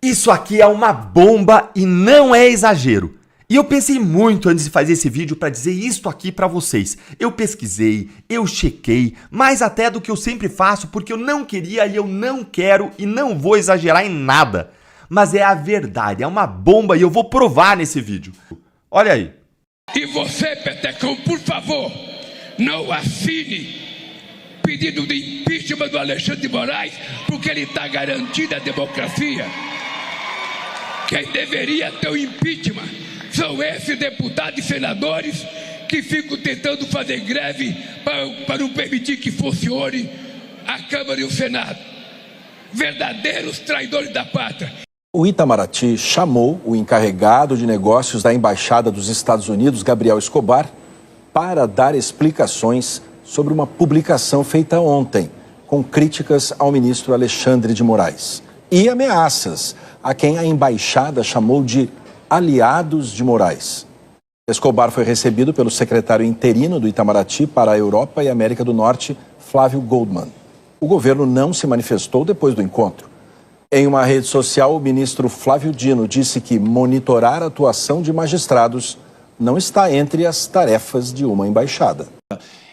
Isso aqui é uma bomba e não é exagero. E eu pensei muito antes de fazer esse vídeo para dizer isto aqui para vocês. Eu pesquisei, eu chequei, mais até do que eu sempre faço, porque eu não queria e eu não quero e não vou exagerar em nada. Mas é a verdade, é uma bomba e eu vou provar nesse vídeo. Olha aí. E você, Petecão, por favor, não assine pedido de impeachment do Alexandre de Moraes, porque ele está garantindo a democracia. Quem deveria ter o impeachment são esses deputados e senadores que ficam tentando fazer greve para não permitir que funcione a Câmara e o Senado. Verdadeiros traidores da pátria. O Itamaraty chamou o encarregado de negócios da Embaixada dos Estados Unidos, Gabriel Escobar, para dar explicações sobre uma publicação feita ontem, com críticas ao ministro Alexandre de Moraes e ameaças a quem a embaixada chamou de aliados de Moraes. Escobar foi recebido pelo secretário interino do Itamaraty para a Europa e América do Norte, Flávio Goldman. O governo não se manifestou depois do encontro. Em uma rede social, o ministro Flávio Dino disse que monitorar a atuação de magistrados não está entre as tarefas de uma embaixada.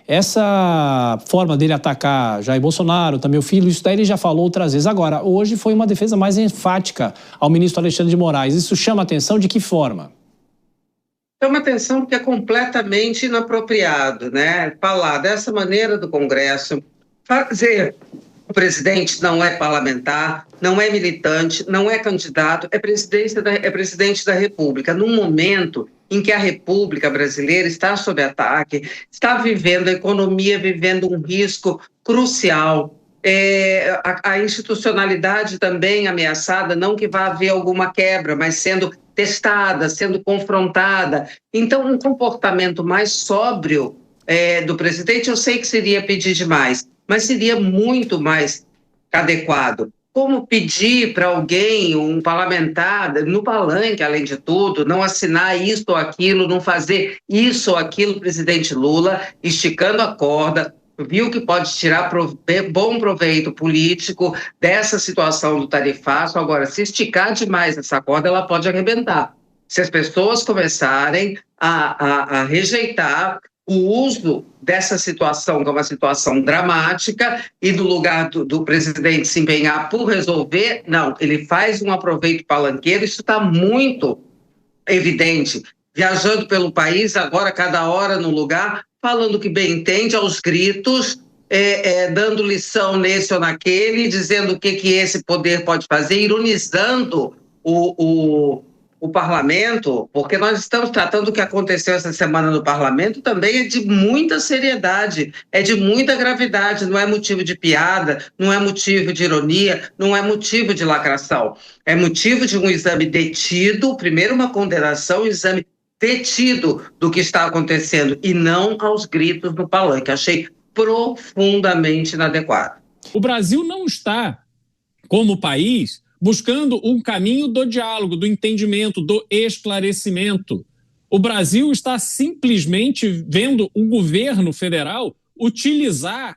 Essa forma dele atacar Jair Bolsonaro, também o filho, isso daí ele já falou outras vezes. Agora, hoje foi uma defesa mais enfática ao ministro Alexandre de Moraes. Isso chama atenção de que forma? Chama atenção porque é completamente inapropriado, né? Falar dessa maneira do Congresso, fazer... O presidente não é parlamentar, não é militante, não é candidato, é presidente da República. Num momento em que a República brasileira está sob ataque, está vivendo, a economia vivendo um risco crucial, a institucionalidade também ameaçada, não que vá haver alguma quebra, mas sendo testada, sendo confrontada. Então, um comportamento mais sóbrio do presidente, eu sei que seria pedir demais, mas seria muito mais adequado. Como pedir para alguém, um parlamentar, no palanque, além de tudo, não assinar isso ou aquilo, não fazer isso ou aquilo, presidente Lula, esticando a corda, viu que pode tirar bom proveito político dessa situação do tarifaço. Agora, se esticar demais essa corda, ela pode arrebentar. Se as pessoas começarem a rejeitar o uso dessa situação, que é uma situação dramática, e do lugar do presidente se empenhar por resolver, não, ele faz um aproveito palanqueiro, isso está muito evidente, viajando pelo país, agora cada hora no lugar, falando que bem entende, aos gritos, dando lição nesse ou naquele, dizendo o que esse poder pode fazer, ironizando o parlamento, porque nós estamos tratando o que aconteceu essa semana no parlamento, também é de muita seriedade, é de muita gravidade, não é motivo de piada, não é motivo de ironia, não é motivo de lacração, é motivo de um exame detido, primeiro uma condenação, um exame detido do que está acontecendo, e não aos gritos no palanque. Achei profundamente inadequado. O Brasil não está, como país, buscando um caminho do diálogo, do entendimento, do esclarecimento. O Brasil está simplesmente vendo o governo federal utilizar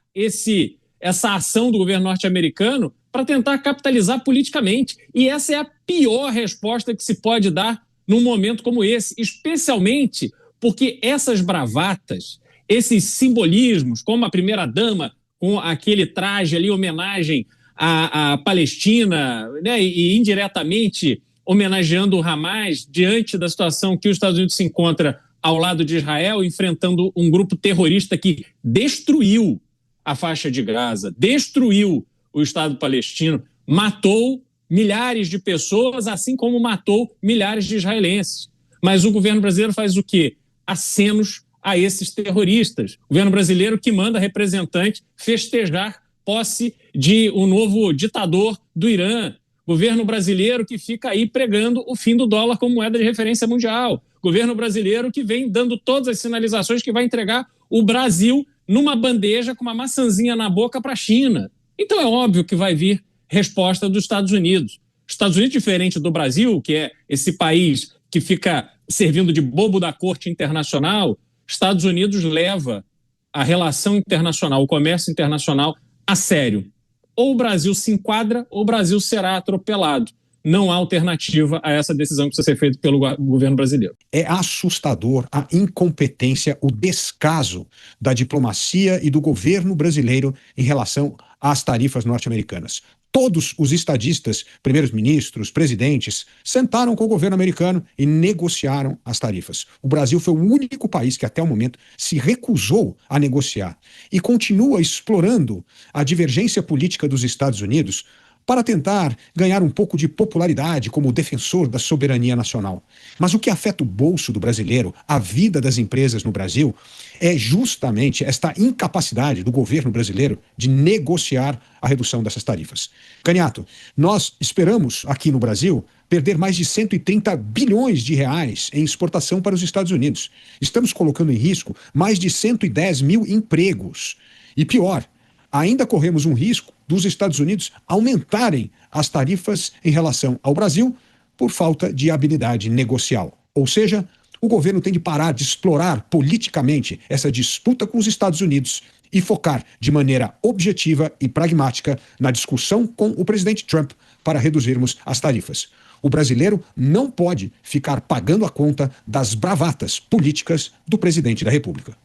essa ação do governo norte-americano para tentar capitalizar politicamente. E essa é a pior resposta que se pode dar num momento como esse, especialmente porque essas bravatas, esses simbolismos, como a primeira-dama com aquele traje ali, homenagem a Palestina, né, e indiretamente homenageando o Hamas diante da situação que os Estados Unidos se encontra ao lado de Israel, enfrentando um grupo terrorista que destruiu a faixa de Gaza, destruiu o Estado palestino, matou milhares de pessoas, assim como matou milhares de israelenses. Mas o governo brasileiro faz o quê? Acenos a esses terroristas. O governo brasileiro que manda representante festejar posse de um novo ditador do Irã. Governo brasileiro que fica aí pregando o fim do dólar como moeda de referência mundial. Governo brasileiro que vem dando todas as sinalizações que vai entregar o Brasil numa bandeja com uma maçãzinha na boca para a China. Então é óbvio que vai vir resposta dos Estados Unidos. Estados Unidos, diferente do Brasil, que é esse país que fica servindo de bobo da corte internacional, Estados Unidos leva a relação internacional, o comércio internacional a sério. Ou o Brasil se enquadra ou o Brasil será atropelado. não há alternativa a essa decisão que precisa ser feita pelo governo brasileiro. É assustador a incompetência, o descaso da diplomacia e do governo brasileiro em relação às tarifas norte-americanas. Todos os estadistas, primeiros ministros, presidentes, sentaram com o governo americano e negociaram as tarifas. O Brasil foi o único país que até o momento se recusou a negociar e continua explorando a divergência política dos Estados Unidos para tentar ganhar um pouco de popularidade como defensor da soberania nacional. Mas o que afeta o bolso do brasileiro, a vida das empresas no Brasil, é justamente esta incapacidade do governo brasileiro de negociar a redução dessas tarifas. Canhato, nós esperamos aqui no Brasil perder mais de 130 bilhões de reais em exportação para os Estados Unidos. Estamos colocando em risco mais de 110 mil empregos. E pior, ainda corremos um risco dos Estados Unidos aumentarem as tarifas em relação ao Brasil por falta de habilidade negocial. Ou seja, o governo tem de parar de explorar politicamente essa disputa com os Estados Unidos e focar de maneira objetiva e pragmática na discussão com o presidente Trump para reduzirmos as tarifas. O brasileiro não pode ficar pagando a conta das bravatas políticas do presidente da República.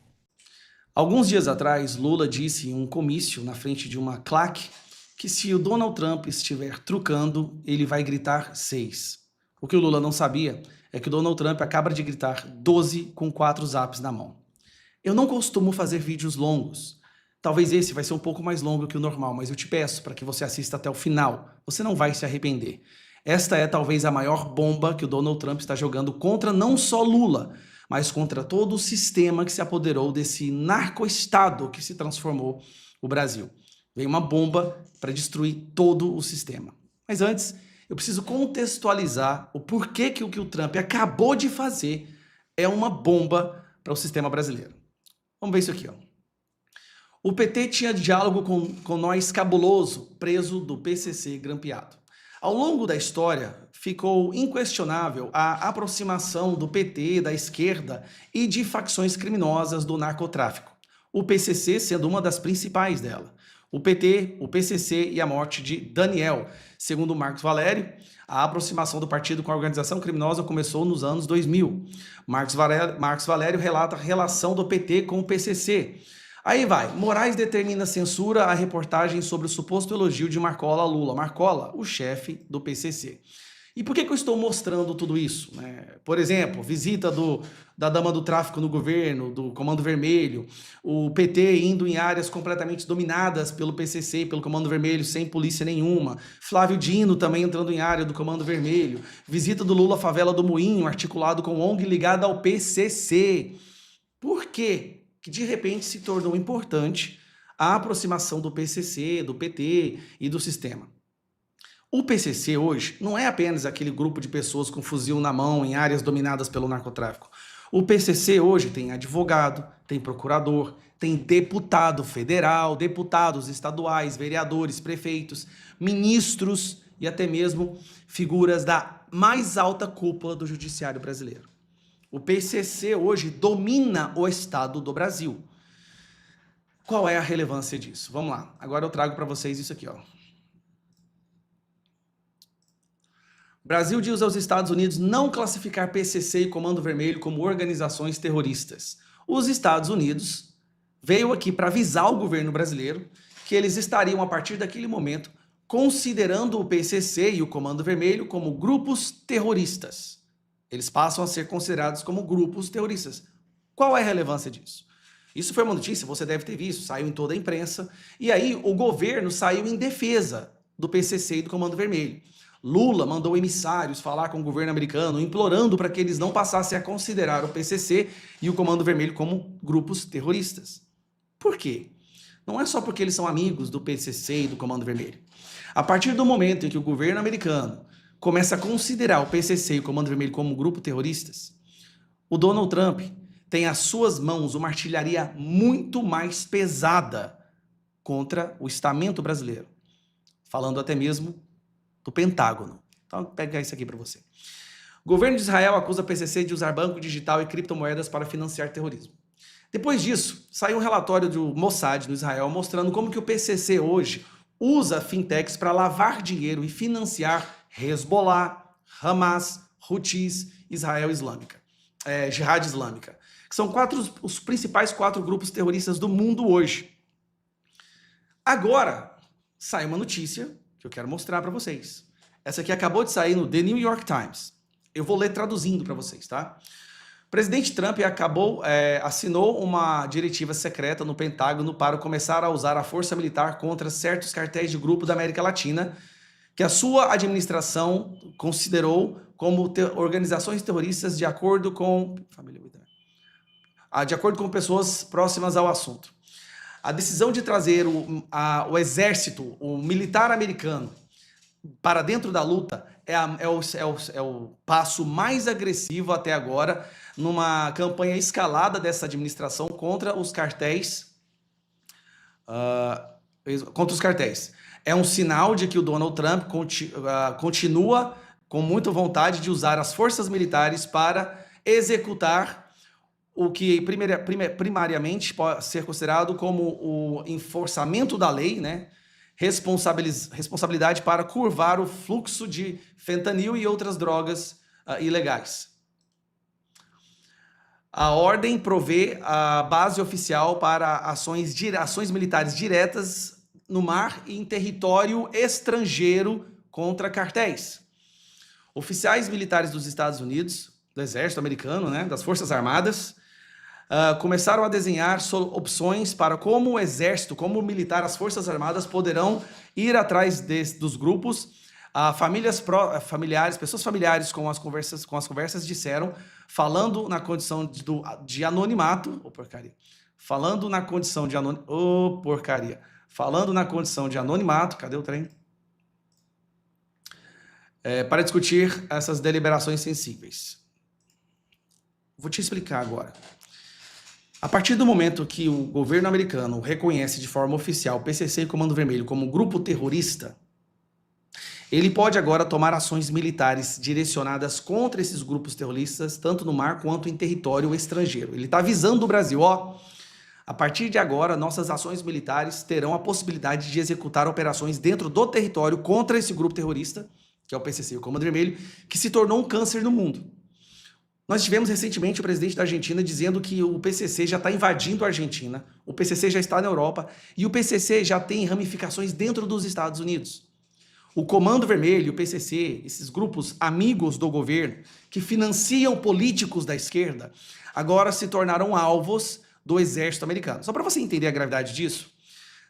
Alguns dias atrás, Lula disse em um comício na frente de uma claque que se o Donald Trump estiver trucando, ele vai gritar 6. O que o Lula não sabia é que o Donald Trump acaba de gritar 12 com 4 zaps na mão. Eu não costumo fazer vídeos longos. Talvez esse vai ser um pouco mais longo que o normal, mas eu te peço para que você assista até o final. Você não vai se arrepender. Esta é talvez a maior bomba que o Donald Trump está jogando contra não só Lula, mas contra todo o sistema que se apoderou desse narco-estado que se transformou o Brasil. Veio uma bomba para destruir todo o sistema. Mas antes, eu preciso contextualizar o porquê que o Trump acabou de fazer é uma bomba para o sistema brasileiro. Vamos ver isso aqui, ó. O PT tinha diálogo com nós cabuloso, preso do PCC grampeado. Ao longo da história, ficou inquestionável a aproximação do PT, da esquerda e de facções criminosas do narcotráfico. O PCC sendo uma das principais dela. O PT, o PCC e a morte de Daniel. Segundo Marcos Valério, a aproximação do partido com a organização criminosa começou nos anos 2000. Marcos Valério relata a relação do PT com o PCC. Aí vai, Moraes determina censura a reportagem sobre o suposto elogio de Marcola a Lula. Marcola, o chefe do PCC. E por que eu estou mostrando tudo isso? Por exemplo, visita da dama do tráfico no governo, do Comando Vermelho, o PT indo em áreas completamente dominadas pelo PCC, pelo Comando Vermelho, sem polícia nenhuma. Flávio Dino também entrando em área do Comando Vermelho. Visita do Lula à favela do Moinho, articulado com ONG ligada ao PCC. Por quê que de repente se tornou importante a aproximação do PCC, do PT e do sistema? O PCC hoje não é apenas aquele grupo de pessoas com fuzil na mão em áreas dominadas pelo narcotráfico. O PCC hoje tem advogado, tem procurador, tem deputado federal, deputados estaduais, vereadores, prefeitos, ministros e até mesmo figuras da mais alta cúpula do judiciário brasileiro. O PCC hoje domina o Estado do Brasil. Qual é a relevância disso? Vamos lá. Agora eu trago para vocês isso aqui, ó. Brasil diz aos Estados Unidos não classificar PCC e Comando Vermelho como organizações terroristas. Os Estados Unidos veio aqui para avisar o governo brasileiro que eles estariam, a partir daquele momento, considerando o PCC e o Comando Vermelho como grupos terroristas. Eles passam a ser considerados como grupos terroristas. Qual é a relevância disso? Isso foi uma notícia, você deve ter visto, saiu em toda a imprensa, e aí o governo saiu em defesa do PCC e do Comando Vermelho. Lula mandou emissários falar com o governo americano, implorando para que eles não passassem a considerar o PCC e o Comando Vermelho como grupos terroristas. Por quê? Não é só porque eles são amigos do PCC e do Comando Vermelho. A partir do momento em que o governo americano começa a considerar o PCC e o Comando Vermelho como grupo terroristas, o Donald Trump tem às suas mãos uma artilharia muito mais pesada contra o estamento brasileiro. Falando até mesmo do Pentágono. Então, vou pegar isso aqui para você. O governo de Israel acusa a PCC de usar banco digital e criptomoedas para financiar terrorismo. Depois disso, saiu um relatório do Mossad no Israel mostrando como que o PCC hoje usa fintechs para lavar dinheiro e financiar Hezbollah, Hamas, Houthis, Israel Islâmica, Jihad Islâmica, que são os principais 4 grupos terroristas do mundo hoje. Agora, sai uma notícia que eu quero mostrar para vocês. Essa aqui acabou de sair no The New York Times. Eu vou ler traduzindo para vocês, tá? O presidente Trump assinou uma diretiva secreta no Pentágono para começar a usar a força militar contra certos cartéis de grupo da América Latina, que a sua administração considerou como organizações terroristas de acordo com pessoas próximas ao assunto. A decisão de trazer o exército, o militar americano, para dentro da luta é o passo mais agressivo até agora numa campanha escalada dessa administração contra os cartéis. É um sinal de que o Donald Trump continua com muita vontade de usar as forças militares para executar o que primariamente pode ser considerado como o enforçamento da lei, né? Responsabilidade para curvar o fluxo de fentanil e outras drogas ilegais. A ordem provê a base oficial para ações militares diretas no mar e em território estrangeiro contra cartéis. Oficiais militares dos Estados Unidos, do Exército Americano, né, das Forças Armadas, começaram a desenhar opções para como o Exército, como o militar, as Forças Armadas poderão ir atrás dos grupos. Pessoas familiares com as conversas disseram, falando na condição de anonimato, falando na condição de anonimato, cadê o trem? Para discutir essas deliberações sensíveis. Vou te explicar agora. A partir do momento que o governo americano reconhece de forma oficial o PCC e Comando Vermelho como grupo terrorista, ele pode agora tomar ações militares direcionadas contra esses grupos terroristas, tanto no mar quanto em território estrangeiro. Ele está avisando o Brasil, a partir de agora, nossas ações militares terão a possibilidade de executar operações dentro do território contra esse grupo terrorista, que é o PCC e o Comando Vermelho, que se tornou um câncer no mundo. Nós tivemos recentemente o presidente da Argentina dizendo que o PCC já está invadindo a Argentina, o PCC já está na Europa e o PCC já tem ramificações dentro dos Estados Unidos. O Comando Vermelho, o PCC, esses grupos amigos do governo que financiam políticos da esquerda, agora se tornaram alvos do exército americano. Só para você entender a gravidade disso,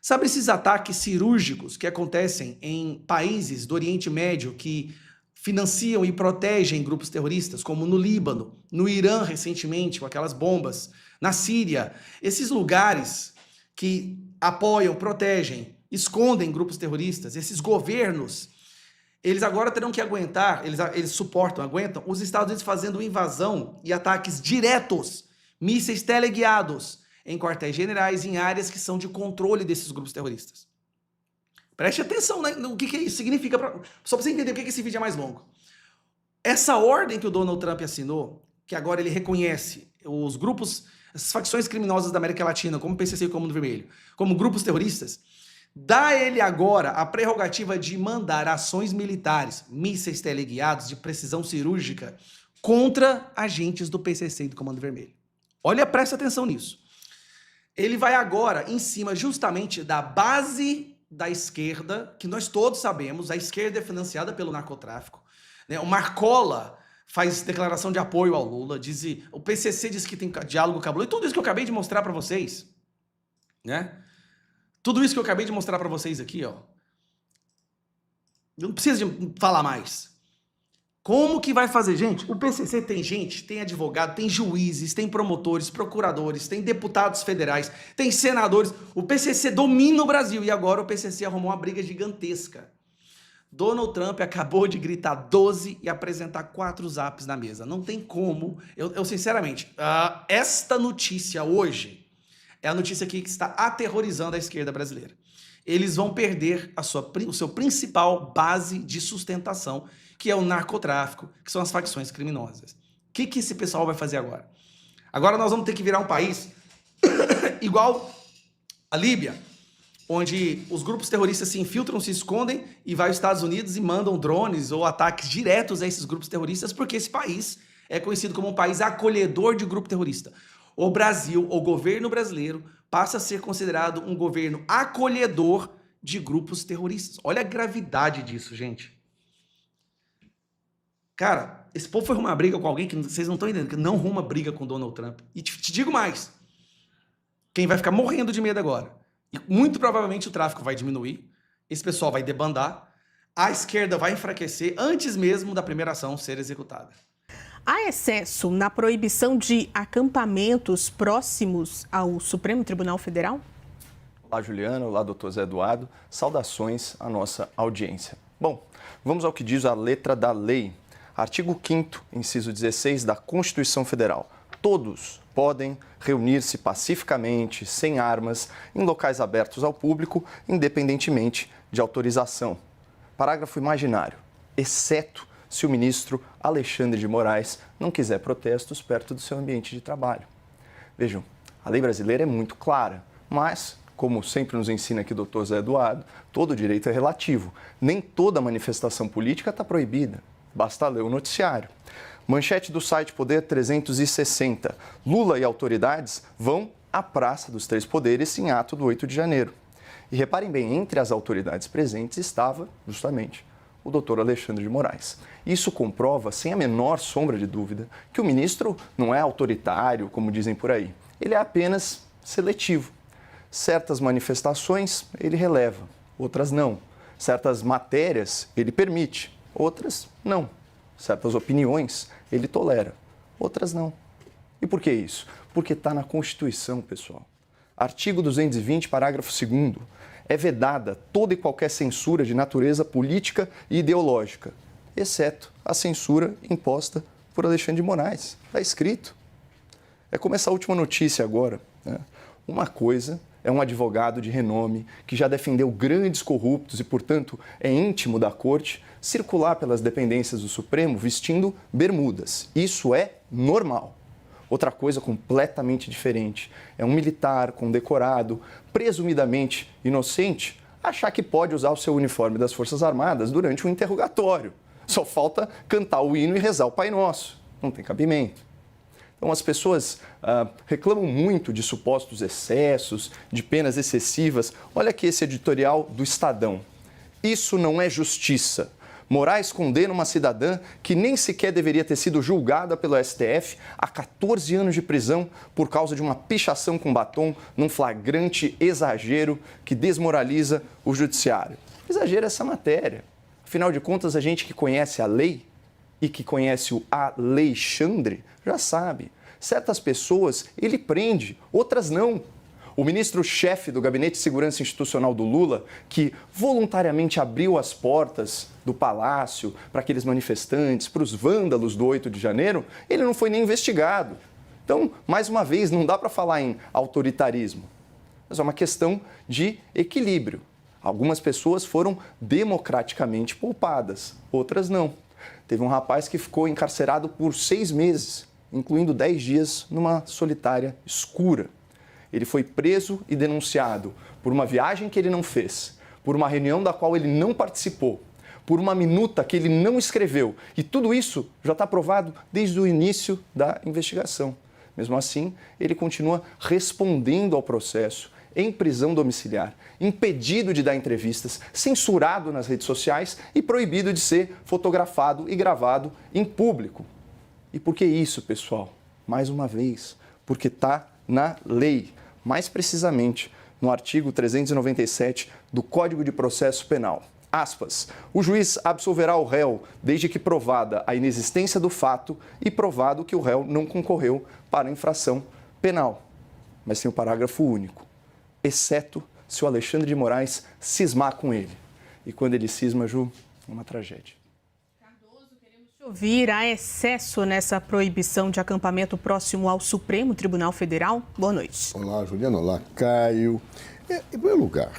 sabe esses ataques cirúrgicos que acontecem em países do Oriente Médio que financiam e protegem grupos terroristas, como no Líbano, no Irã recentemente, com aquelas bombas, na Síria, esses lugares que apoiam, protegem, escondem grupos terroristas, esses governos, eles agora terão que aguentar, aguentam os Estados Unidos fazendo invasão e ataques diretos, mísseis teleguiados em quartéis generais, em áreas que são de controle desses grupos terroristas. Preste atenção, né, no que isso significa, só para você entender por que esse vídeo é mais longo. Essa ordem que o Donald Trump assinou, que agora ele reconhece os grupos, as facções criminosas da América Latina, como o PCC e o Comando Vermelho, como grupos terroristas, dá a ele agora a prerrogativa de mandar ações militares, mísseis teleguiados de precisão cirúrgica, contra agentes do PCC e do Comando Vermelho. Olha, presta atenção nisso. Ele vai agora em cima justamente da base da esquerda, que nós todos sabemos, a esquerda é financiada pelo narcotráfico, né? O Marcola faz declaração de apoio ao Lula, o PCC diz que tem diálogo com a Lula, e tudo isso que eu acabei de mostrar para vocês, né? Tudo isso que eu acabei de mostrar para vocês aqui, não precisa de falar mais. Como que vai fazer? Gente, o PCC tem gente, tem advogado, tem juízes, tem promotores, procuradores, tem deputados federais, tem senadores. O PCC domina o Brasil e agora o PCC arrumou uma briga gigantesca. Donald Trump acabou de gritar 12 e apresentar 4 zaps na mesa. Não tem como. Eu sinceramente, esta notícia hoje é a notícia que está aterrorizando a esquerda brasileira. Eles vão perder o seu principal base de sustentação, que é o narcotráfico, que são as facções criminosas. O que esse pessoal vai fazer agora? Agora nós vamos ter que virar um país igual a Líbia. onde os grupos terroristas se infiltram, se escondem e vai aos Estados Unidos e mandam drones ou ataques diretos a esses grupos terroristas, porque esse país é conhecido como um país acolhedor de grupo terrorista. O Brasil, o governo brasileiro, passa a ser considerado um governo acolhedor de grupos terroristas. Olha a gravidade disso, gente. Cara, esse povo foi arrumar briga com alguém que vocês não estão entendendo, que não arruma briga com Donald Trump. E te digo mais, quem vai ficar morrendo de medo agora, e muito provavelmente o tráfico vai diminuir, esse pessoal vai debandar, a esquerda vai enfraquecer antes mesmo da primeira ação ser executada. Há excesso na proibição de acampamentos próximos ao Supremo Tribunal Federal? Olá, Juliana. Olá, doutor Zé Eduardo. Saudações à nossa audiência. Bom, vamos ao que diz a letra da lei. Artigo 5º, inciso 16 da Constituição Federal. Todos podem reunir-se pacificamente, sem armas, em locais abertos ao público, independentemente de autorização. Parágrafo imaginário. Exceto se o ministro Alexandre de Moraes não quiser protestos perto do seu ambiente de trabalho. Vejam, a lei brasileira é muito clara, mas, como sempre nos ensina aqui o doutor Zé Eduardo, todo direito é relativo. Nem toda manifestação política está proibida. Basta ler o noticiário. Manchete do site Poder 360. Lula e autoridades vão à Praça dos Três Poderes em ato do 8 de janeiro. E reparem bem, entre as autoridades presentes estava, justamente, o doutor Alexandre de Moraes. Isso comprova, sem a menor sombra de dúvida, que o ministro não é autoritário, como dizem por aí. Ele é apenas seletivo. Certas manifestações ele releva, outras não. Certas matérias ele permite, outras não. Certas opiniões ele tolera, outras não. E por que isso? Porque está na Constituição, pessoal. Artigo 220, parágrafo 2º. É vedada toda e qualquer censura de natureza política e ideológica, exceto a censura imposta por Alexandre de Moraes. Está escrito. É como essa última notícia agora, né? Uma coisa é um advogado de renome que já defendeu grandes corruptos e, portanto, é íntimo da corte, circular pelas dependências do Supremo vestindo bermudas. Isso é normal. Outra coisa completamente diferente é um militar condecorado, presumidamente inocente, achar que pode usar o seu uniforme das Forças Armadas durante um interrogatório. Só falta cantar o hino e rezar o Pai Nosso. Não tem cabimento. Então, as pessoas reclamam muito de supostos excessos, de penas excessivas. Olha aqui esse editorial do Estadão. Isso não é justiça. Moraes condena uma cidadã que nem sequer deveria ter sido julgada pelo STF a 14 anos de prisão por causa de uma pichação com batom num flagrante exagero que desmoraliza o judiciário. Exagero essa matéria. Afinal de contas, a gente que conhece a lei e que conhece o Alexandre já sabe. Certas pessoas ele prende, outras não. O ministro-chefe do Gabinete de Segurança Institucional do Lula, que voluntariamente abriu as portas do palácio para aqueles manifestantes, para os vândalos do 8 de janeiro, ele não foi nem investigado. Então, mais uma vez, não dá para falar em autoritarismo, mas é uma questão de equilíbrio. Algumas pessoas foram democraticamente poupadas, outras não. Teve um rapaz que ficou encarcerado por 6 meses, incluindo 10 dias numa solitária escura. Ele foi preso e denunciado por uma viagem que ele não fez, por uma reunião da qual ele não participou, por uma minuta que ele não escreveu. E tudo isso já está provado desde o início da investigação. Mesmo assim, ele continua respondendo ao processo em prisão domiciliar, impedido de dar entrevistas, censurado nas redes sociais e proibido de ser fotografado e gravado em público. E por que isso, pessoal? Mais uma vez, porque está na lei. Mais precisamente, no artigo 397 do Código de Processo Penal. Aspas, o juiz absolverá o réu desde que provada a inexistência do fato e provado que o réu não concorreu para a infração penal. Mas tem um parágrafo único, exceto se o Alexandre de Moraes cismar com ele. E quando ele cisma, Ju, é uma tragédia. Ouvir há excesso nessa proibição de acampamento próximo ao Supremo Tribunal Federal? Boa noite. Olá, Juliana. Olá, Caio. Em primeiro lugar,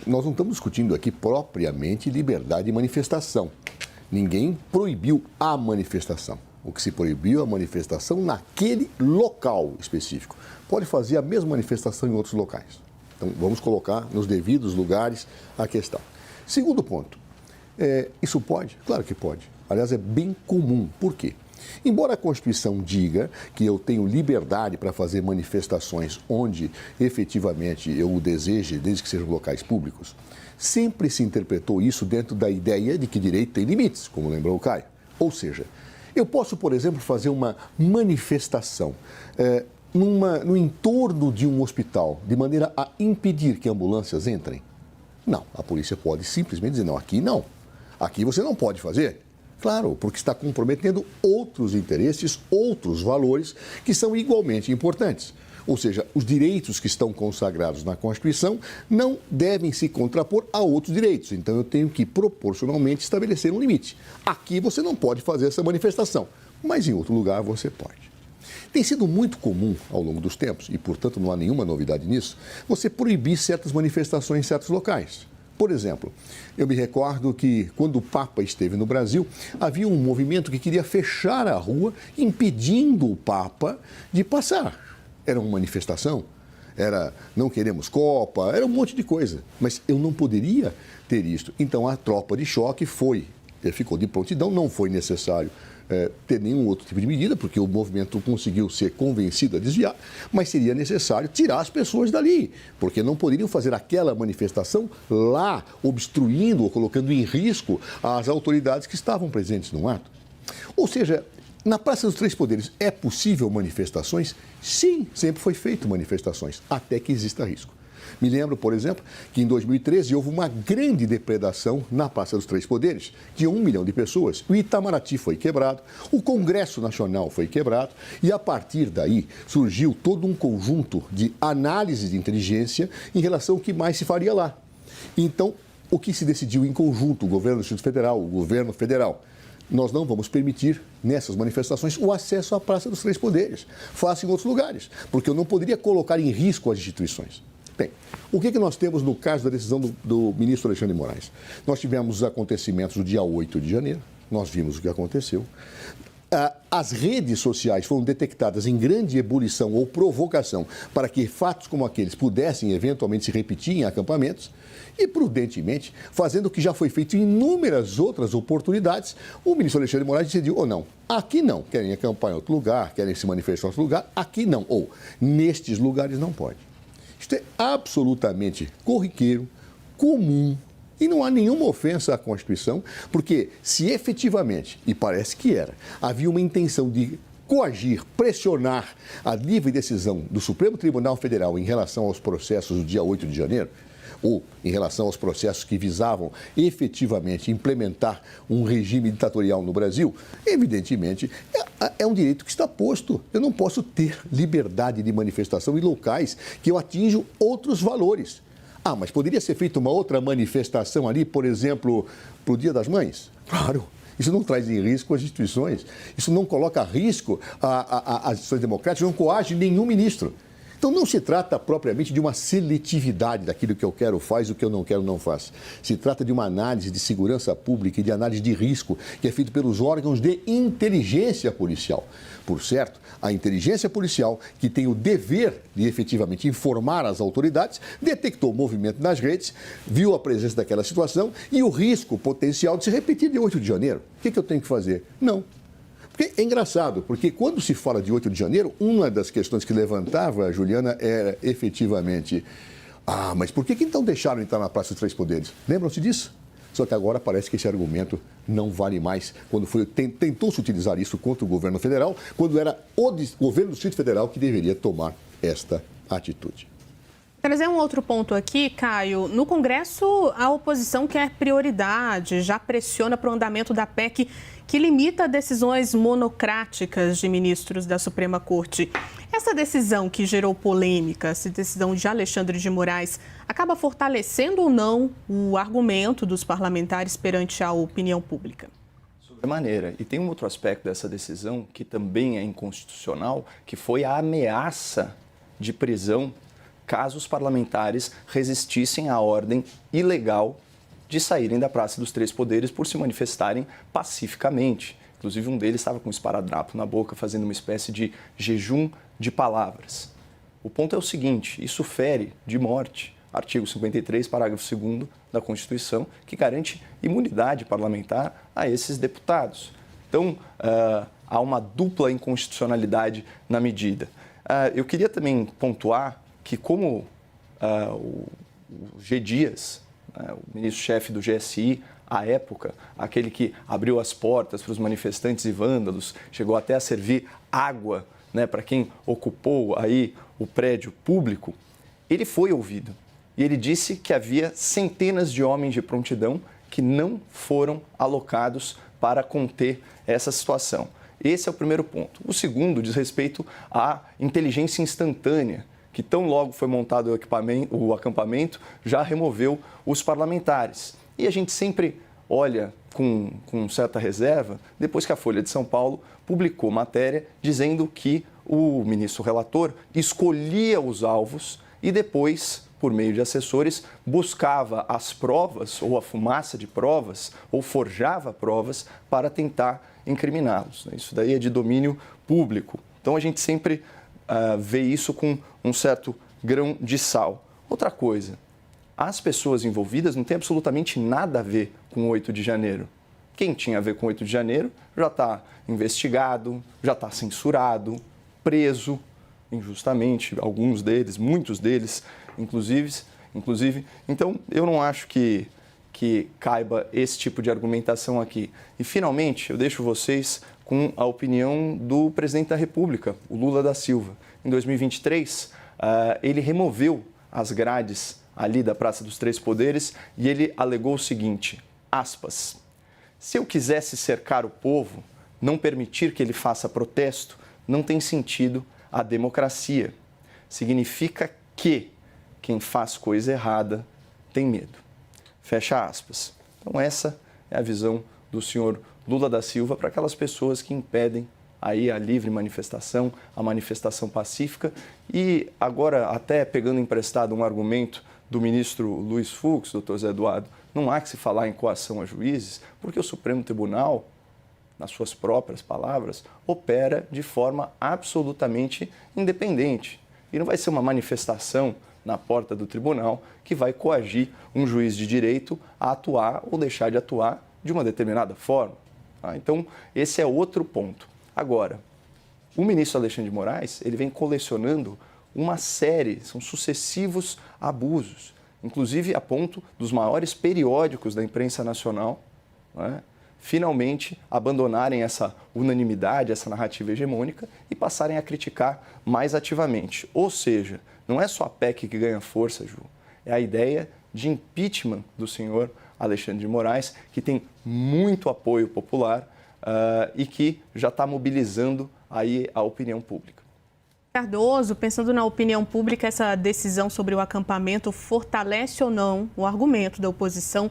nós não estamos discutindo aqui propriamente liberdade de manifestação. Ninguém proibiu a manifestação. O que se proibiu é a manifestação naquele local específico. Pode fazer a mesma manifestação em outros locais. Então, vamos colocar nos devidos lugares a questão. Segundo ponto, isso pode? Claro que pode. Aliás, é bem comum. Por quê? Embora a Constituição diga que eu tenho liberdade para fazer manifestações onde efetivamente eu o deseje, desde que sejam locais públicos, sempre se interpretou isso dentro da ideia de que direito tem limites, como lembrou o Caio. Ou seja, eu posso, por exemplo, fazer uma manifestação no entorno de um hospital, de maneira a impedir que ambulâncias entrem? Não, a polícia pode simplesmente dizer, não, aqui não. Aqui você não pode fazer. Claro, porque está comprometendo outros interesses, outros valores que são igualmente importantes. Ou seja, os direitos que estão consagrados na Constituição não devem se contrapor a outros direitos. Então, eu tenho que proporcionalmente estabelecer um limite. Aqui você não pode fazer essa manifestação, mas em outro lugar você pode. Tem sido muito comum ao longo dos tempos, e portanto não há nenhuma novidade nisso, você proibir certas manifestações em certos locais. Por exemplo, eu me recordo que quando o Papa esteve no Brasil, havia um movimento que queria fechar a rua, impedindo o Papa de passar. Era uma manifestação, era não queremos Copa, era um monte de coisa. Mas eu não poderia ter isto. Então a tropa de choque ficou de prontidão, não foi necessário ter nenhum outro tipo de medida, porque o movimento conseguiu ser convencido a desviar, mas seria necessário tirar as pessoas dali, porque não poderiam fazer aquela manifestação lá, obstruindo ou colocando em risco as autoridades que estavam presentes no ato. Ou seja, na Praça dos Três Poderes é possível manifestações? Sim, sempre foi feito manifestações, até que exista risco. Me lembro, por exemplo, que em 2013 houve uma grande depredação na Praça dos Três Poderes, de 1 milhão de pessoas. O Itamaraty foi quebrado, o Congresso Nacional foi quebrado e, a partir daí, surgiu todo um conjunto de análises de inteligência em relação ao que mais se faria lá. Então, o que se decidiu em conjunto, o governo do Distrito Federal, o governo federal, nós não vamos permitir, nessas manifestações, o acesso à Praça dos Três Poderes. Faça em outros lugares, porque eu não poderia colocar em risco as instituições. Bem, o que nós temos no caso da decisão do ministro Alexandre de Moraes? Nós tivemos os acontecimentos do dia 8 de janeiro, nós vimos o que aconteceu. As redes sociais foram detectadas em grande ebulição ou provocação para que fatos como aqueles pudessem eventualmente se repetir em acampamentos e, prudentemente, fazendo o que já foi feito em inúmeras outras oportunidades, o ministro Alexandre de Moraes decidiu, ou não, aqui não, querem acampar em outro lugar, querem se manifestar em outro lugar, aqui não, ou nestes lugares não pode. Isto é absolutamente corriqueiro, comum, e não há nenhuma ofensa à Constituição, porque se efetivamente, e parece que era, havia uma intenção de coagir, pressionar a livre decisão do Supremo Tribunal Federal em relação aos processos do dia 8 de janeiro, ou em relação aos processos que visavam efetivamente implementar um regime ditatorial no Brasil, evidentemente é um direito que está posto. Eu não posso ter liberdade de manifestação em locais que eu atinjo outros valores. Mas poderia ser feita uma outra manifestação ali, por exemplo, para o Dia das Mães? Claro. Isso não traz em risco as instituições. Isso não coloca a risco as instituições democráticas, não coage nenhum ministro. Então, não se trata propriamente de uma seletividade daquilo que eu quero faz, o que eu não quero não faz. Se trata de uma análise de segurança pública e de análise de risco que é feita pelos órgãos de inteligência policial. Por certo, a inteligência policial, que tem o dever de efetivamente informar as autoridades, detectou o movimento nas redes, viu a presença daquela situação e o risco potencial de se repetir de 8 de janeiro. O que eu tenho que fazer? Não. Porque é engraçado, porque quando se fala de 8 de janeiro, uma das questões que levantava, Juliana, era efetivamente, mas por que então deixaram entrar na Praça dos Três Poderes? Lembram-se disso? Só que agora parece que esse argumento não vale mais. Quando tentou-se utilizar isso contra o governo federal, quando era o governo do Distrito Federal que deveria tomar esta atitude. Trazer um outro ponto aqui, Caio. No Congresso, a oposição quer prioridade, já pressiona para o andamento da PEC que limita decisões monocráticas de ministros da Suprema Corte. Essa decisão que gerou polêmica, essa decisão de Alexandre de Moraes, acaba fortalecendo ou não o argumento dos parlamentares perante a opinião pública? Sobremaneira. E tem um outro aspecto dessa decisão que também é inconstitucional, que foi a ameaça de prisão caso os parlamentares resistissem à ordem ilegal de saírem da Praça dos Três Poderes por se manifestarem pacificamente. Inclusive, um deles estava com um esparadrapo na boca, fazendo uma espécie de jejum de palavras. O ponto é o seguinte, isso fere de morte artigo 53, parágrafo 2º da Constituição, que garante imunidade parlamentar a esses deputados. Então, há uma dupla inconstitucionalidade na medida. Eu queria também pontuar que como o G. Dias, o ministro-chefe do GSI, à época, aquele que abriu as portas para os manifestantes e vândalos, chegou até a servir água, né, para quem ocupou aí o prédio público, ele foi ouvido. E ele disse que havia centenas de homens de prontidão que não foram alocados para conter essa situação. Esse é o primeiro ponto. O segundo diz respeito à inteligência instantânea, que tão logo foi montado o acampamento, já removeu os parlamentares. E a gente sempre olha com certa reserva, depois que a Folha de São Paulo publicou matéria dizendo que o ministro relator escolhia os alvos e depois, por meio de assessores, buscava as provas ou a fumaça de provas ou forjava provas para tentar incriminá-los. Isso daí é de domínio público. Então a gente sempre vê isso com um certo grão de sal. Outra coisa, as pessoas envolvidas não têm absolutamente nada a ver com o 8 de janeiro. Quem tinha a ver com o 8 de janeiro já está investigado, já está censurado, preso injustamente, alguns deles, muitos deles, inclusive. Então, eu não acho que caiba esse tipo de argumentação aqui. E, finalmente, eu deixo vocês com a opinião do presidente da República, o Lula da Silva. Em 2023, ele removeu as grades ali da Praça dos Três Poderes e ele alegou o seguinte, aspas, se eu quisesse cercar o povo, não permitir que ele faça protesto, não tem sentido a democracia. Significa que quem faz coisa errada tem medo. Fecha aspas. Então essa é a visão do senhor Lula da Silva para aquelas pessoas que impedem aí a livre manifestação, a manifestação pacífica. E agora, até pegando emprestado um argumento do ministro Luiz Fux, doutor Zé Eduardo, não há que se falar em coação a juízes, porque o Supremo Tribunal, nas suas próprias palavras, opera de forma absolutamente independente. E não vai ser uma manifestação na porta do tribunal que vai coagir um juiz de direito a atuar ou deixar de atuar de uma determinada forma. Então, esse é outro ponto. Agora, o ministro Alexandre de Moraes, ele vem colecionando uma série, são sucessivos abusos, inclusive a ponto dos maiores periódicos da imprensa nacional, né, finalmente abandonarem essa unanimidade, essa narrativa hegemônica e passarem a criticar mais ativamente. Ou seja, não é só a PEC que ganha força, Ju, é a ideia de impeachment do senhor Alexandre de Moraes, que tem muito apoio popular e que já está mobilizando aí a opinião pública. Cardoso, pensando na opinião pública, essa decisão sobre o acampamento fortalece ou não o argumento da oposição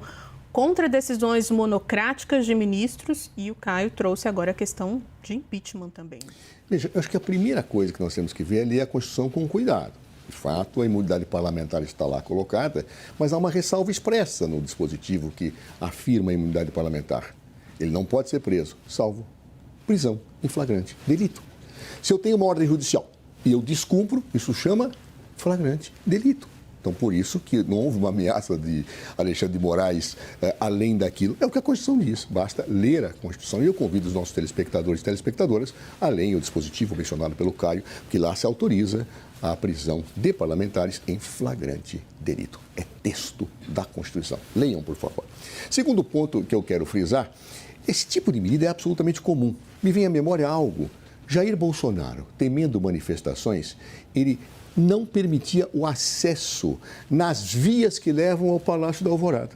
contra decisões monocráticas de ministros, e o Caio trouxe agora a questão de impeachment também. Veja, eu acho que a primeira coisa que nós temos que ver é ler a Constituição com cuidado. De fato, a imunidade parlamentar está lá colocada, mas há uma ressalva expressa no dispositivo que afirma a imunidade parlamentar. Ele não pode ser preso, salvo prisão em flagrante delito. Se eu tenho uma ordem judicial e eu descumpro, isso chama flagrante delito. Então, por isso que não houve uma ameaça de Alexandre de Moraes além daquilo. É o que a Constituição diz, basta ler a Constituição. E eu convido os nossos telespectadores e telespectadoras a lerem o dispositivo mencionado pelo Caio, que lá se autoriza a prisão de parlamentares em flagrante delito. É texto da Constituição. Leiam, por favor. Segundo ponto que eu quero frisar, esse tipo de medida é absolutamente comum. Me vem à memória algo. Jair Bolsonaro, temendo manifestações, ele não permitia o acesso nas vias que levam ao Palácio da Alvorada.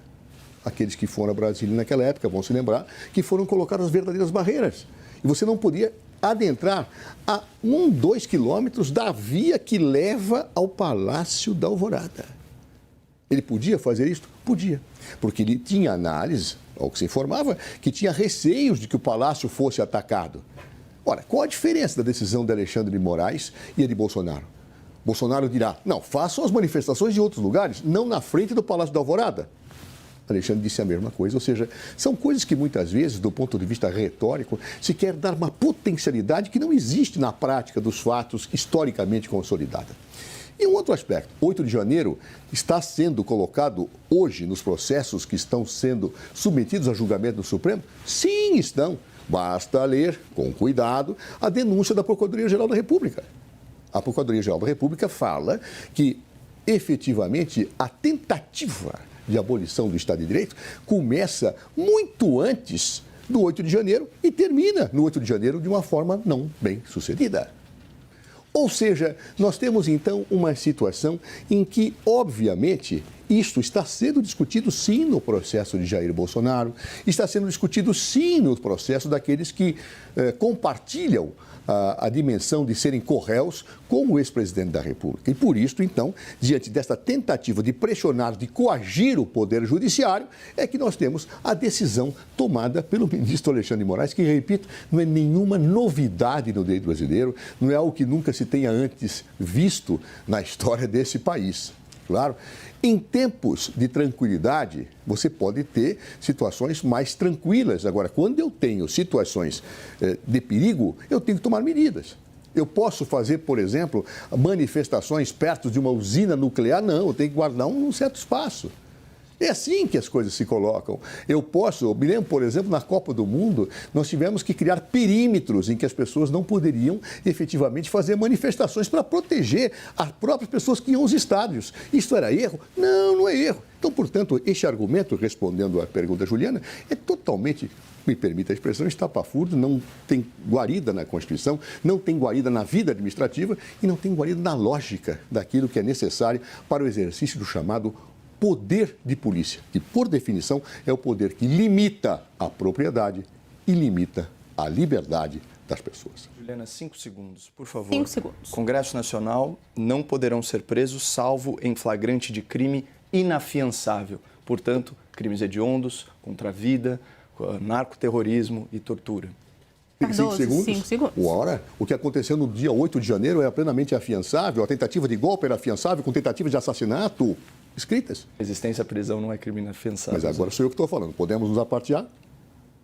Aqueles que foram a Brasília naquela época vão se lembrar que foram colocadas as verdadeiras barreiras. E você não podia adentrar a 2 quilômetros da via que leva ao Palácio da Alvorada. Ele podia fazer isso? Podia. Porque ele tinha análise, ao que se informava, que tinha receios de que o palácio fosse atacado. Ora, qual a diferença da decisão de Alexandre de Moraes e a de Bolsonaro? Bolsonaro dirá, não, façam as manifestações de outros lugares, não na frente do Palácio da Alvorada. Alexandre disse a mesma coisa. Ou seja, são coisas que muitas vezes, do ponto de vista retórico, se quer dar uma potencialidade que não existe na prática dos fatos historicamente consolidada. E um outro aspecto, 8 de janeiro está sendo colocado hoje nos processos que estão sendo submetidos a julgamento do Supremo? Sim, estão. Basta ler, com cuidado, a denúncia da Procuradoria-Geral da República. A Procuradoria-Geral da República fala que, efetivamente, a tentativa de abolição do Estado de Direito começa muito antes do 8 de janeiro e termina no 8 de janeiro de uma forma não bem sucedida. Ou seja, nós temos então uma situação em que, obviamente, isto está sendo discutido sim no processo de Jair Bolsonaro, está sendo discutido sim no processo daqueles que compartilham a dimensão de serem corréus com o ex-presidente da República. E por isso, então, diante desta tentativa de pressionar, de coagir o Poder Judiciário, é que nós temos a decisão tomada pelo ministro Alexandre de Moraes, que, repito, não é nenhuma novidade no direito brasileiro, não é algo que nunca se tenha antes visto na história desse país. Claro, em tempos de tranquilidade, você pode ter situações mais tranquilas. Agora, quando eu tenho situações de perigo, eu tenho que tomar medidas. Eu posso fazer, por exemplo, manifestações perto de uma usina nuclear? Não, eu tenho que guardar um certo espaço. É assim que as coisas se colocam. Eu me lembro, por exemplo, na Copa do Mundo, nós tivemos que criar perímetros em que as pessoas não poderiam efetivamente fazer manifestações para proteger as próprias pessoas que iam aos estádios. Isso era erro? Não, não é erro. Então, portanto, este argumento, respondendo à pergunta da Juliana, é totalmente, me permita a expressão, estapafúrdio, não tem guarida na Constituição, não tem guarida na vida administrativa e não tem guarida na lógica daquilo que é necessário para o exercício do chamado poder de polícia, que, por definição, é o poder que limita a propriedade e limita a liberdade das pessoas. Juliana, 5 segundos, por favor. 5 segundos. Congresso Nacional não poderão ser presos salvo em flagrante de crime inafiançável. Portanto, crimes hediondos, contra a vida, narcoterrorismo e tortura. 5 segundos? 5 segundos. Ora, o que aconteceu no dia 8 de janeiro era plenamente afiançável, a tentativa de golpe era afiançável com tentativa de assassinato escritas. Resistência à prisão não é crime inafiançável. Mas agora sou eu que estou falando. Podemos nos apartear?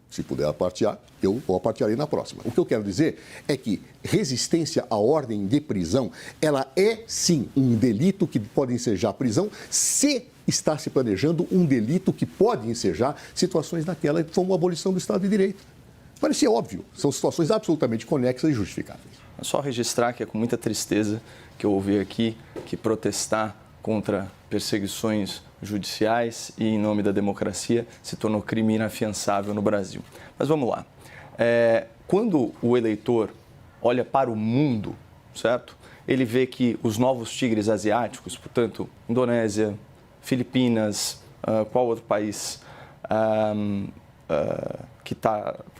Se puder apartear, eu o apartearei na próxima. O que eu quero dizer é que resistência à ordem de prisão, ela é sim um delito que pode ensejar prisão se está se planejando um delito que pode ensejar situações daquela como a abolição do Estado de Direito. Parecia óbvio, são situações absolutamente conexas e justificáveis. É só registrar que é com muita tristeza que eu ouvi aqui que protestar contra perseguições judiciais e em nome da democracia se tornou crime inafiançável no Brasil. Mas vamos lá. Quando o eleitor olha para o mundo, certo? Ele vê que os novos tigres asiáticos, portanto, Indonésia, Filipinas, qual outro país que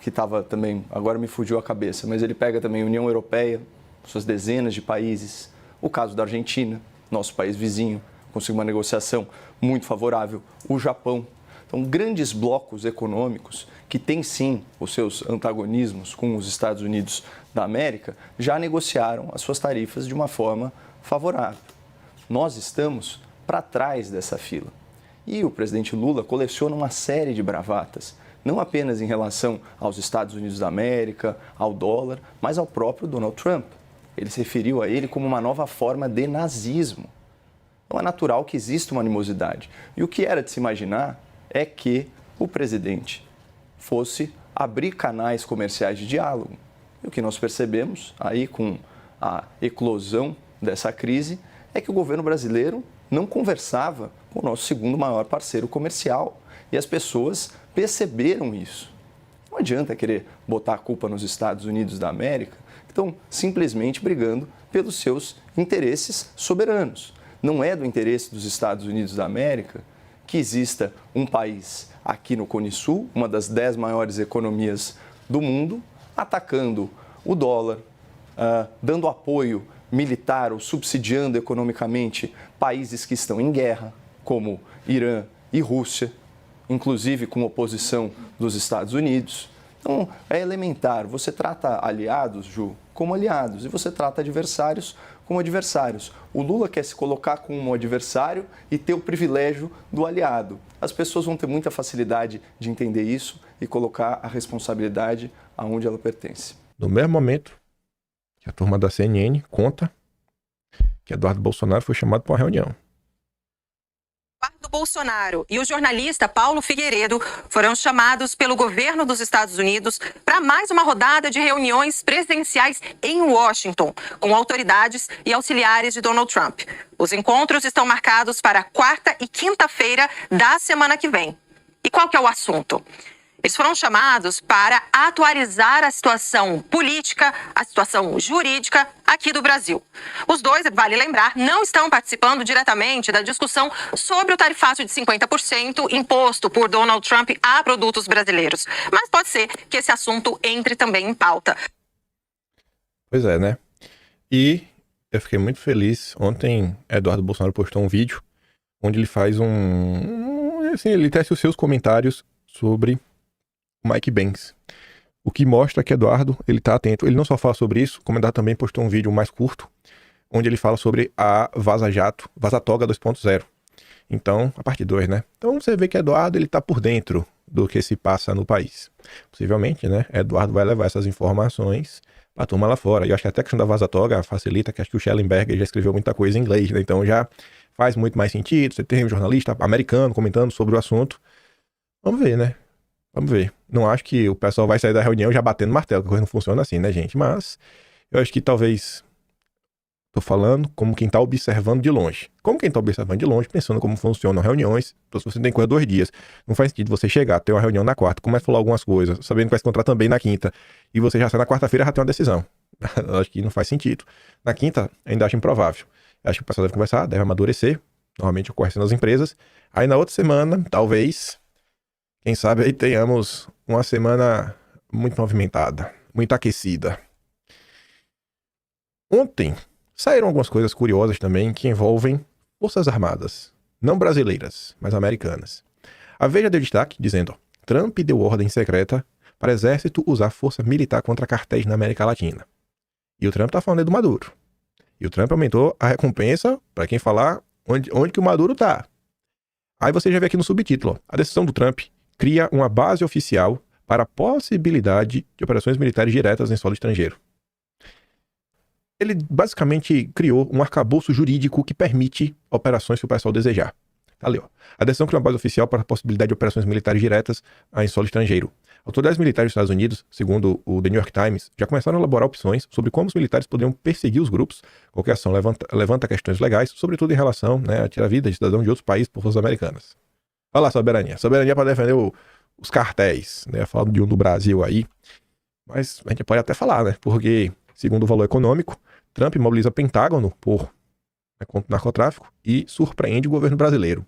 estava também, agora me fugiu a cabeça, mas ele pega também a União Europeia, suas dezenas de países, o caso da Argentina, nosso país vizinho, conseguiu uma negociação muito favorável, o Japão. Então, grandes blocos econômicos que têm, sim, os seus antagonismos com os Estados Unidos da América, já negociaram as suas tarifas de uma forma favorável. Nós estamos para trás dessa fila. E o presidente Lula coleciona uma série de bravatas, não apenas em relação aos Estados Unidos da América, ao dólar, mas ao próprio Donald Trump. Ele se referiu a ele como uma nova forma de nazismo. Então é natural que exista uma animosidade. E o que era de se imaginar é que o presidente fosse abrir canais comerciais de diálogo. E o que nós percebemos aí com a eclosão dessa crise é que o governo brasileiro não conversava com o nosso segundo maior parceiro comercial. E as pessoas perceberam isso. Não adianta querer botar a culpa nos Estados Unidos da América, que estão simplesmente brigando pelos seus interesses soberanos. Não é do interesse dos Estados Unidos da América que exista um país aqui no Cone Sul, uma das 10 maiores economias do mundo, atacando o dólar, dando apoio militar ou subsidiando economicamente países que estão em guerra, como Irã e Rússia, inclusive com oposição dos Estados Unidos. Então, é elementar. Você trata aliados, Ju, como aliados e você trata adversários como adversários. O Lula quer se colocar como um adversário e ter o privilégio do aliado. As pessoas vão ter muita facilidade de entender isso e colocar a responsabilidade aonde ela pertence. No mesmo momento que a turma da CNN conta que Eduardo Bolsonaro foi chamado para uma reunião. Eduardo Bolsonaro e o jornalista Paulo Figueiredo foram chamados pelo governo dos Estados Unidos para mais uma rodada de reuniões presidenciais em Washington, com autoridades e auxiliares de Donald Trump. Os encontros estão marcados para quarta e quinta-feira da semana que vem. E qual que é o assunto? Eles foram chamados para atualizar a situação política, a situação jurídica aqui do Brasil. Os dois, vale lembrar, não estão participando diretamente da discussão sobre o tarifaço de 50% imposto por Donald Trump a produtos brasileiros. Mas pode ser que esse assunto entre também em pauta. Pois é, né? E eu fiquei muito feliz. Ontem, Eduardo Bolsonaro postou um vídeo onde ele faz assim, ele testa os seus comentários sobre Mike Pence. O que mostra que Eduardo, ele tá atento. Ele não só fala sobre isso, como Eduardo também postou um vídeo mais curto, onde ele fala sobre a Vaza Jato, Vaza Toga 2.0. Então, a parte 2, né? Então você vê que Eduardo, ele tá por dentro do que se passa no país. Possivelmente, né? Eduardo vai levar essas informações pra turma lá fora. E eu acho que até a questão da Vaza Toga facilita, que acho que o Schellenberger já escreveu muita coisa em inglês, né? Então já faz muito mais sentido. Você tem um jornalista americano comentando sobre o assunto. Vamos ver, né? Vamos ver. Não acho que o pessoal vai sair da reunião já batendo martelo, que a coisa não funciona assim, né, gente? Mas eu acho que talvez... Tô falando como quem tá observando de longe. Como quem tá observando de longe, pensando como funcionam reuniões. Então, se você tem coisa 2 dias, não faz sentido você chegar, ter uma reunião na quarta, começa a falar algumas coisas, sabendo que vai se encontrar também na quinta, e você já sai na quarta-feira já tem uma decisão. Eu acho que não faz sentido. Na quinta, ainda acho improvável. Eu acho que o pessoal deve conversar, deve amadurecer. Normalmente ocorre nas empresas. Aí na outra semana, talvez... Quem sabe aí tenhamos uma semana muito movimentada, muito aquecida. Ontem saíram algumas coisas curiosas também que envolvem forças armadas, não brasileiras, mas americanas. A Veja deu destaque dizendo, Trump deu ordem secreta para exército usar força militar contra cartéis na América Latina. E o Trump tá falando aí do Maduro. E o Trump aumentou a recompensa para quem falar onde que o Maduro tá. Aí você já vê aqui no subtítulo, ó, a decisão do Trump cria uma base oficial para a possibilidade de operações militares diretas em solo estrangeiro. Ele basicamente criou um arcabouço jurídico que permite operações que o pessoal desejar. Tá ali, ó. A decisão cria uma base oficial para a possibilidade de operações militares diretas em solo estrangeiro. Autoridades militares dos Estados Unidos, segundo o The New York Times, já começaram a elaborar opções sobre como os militares poderiam perseguir os grupos. Qualquer ação levanta questões legais, sobretudo em relação, né, a tirar a vida de cidadãos de outros países por forças americanas. Olha lá, soberania. Soberania para defender os cartéis, né? Falando de um do Brasil aí. Mas a gente pode até falar, né? Porque, segundo o valor econômico, Trump mobiliza Pentágono contra o narcotráfico e surpreende o governo brasileiro.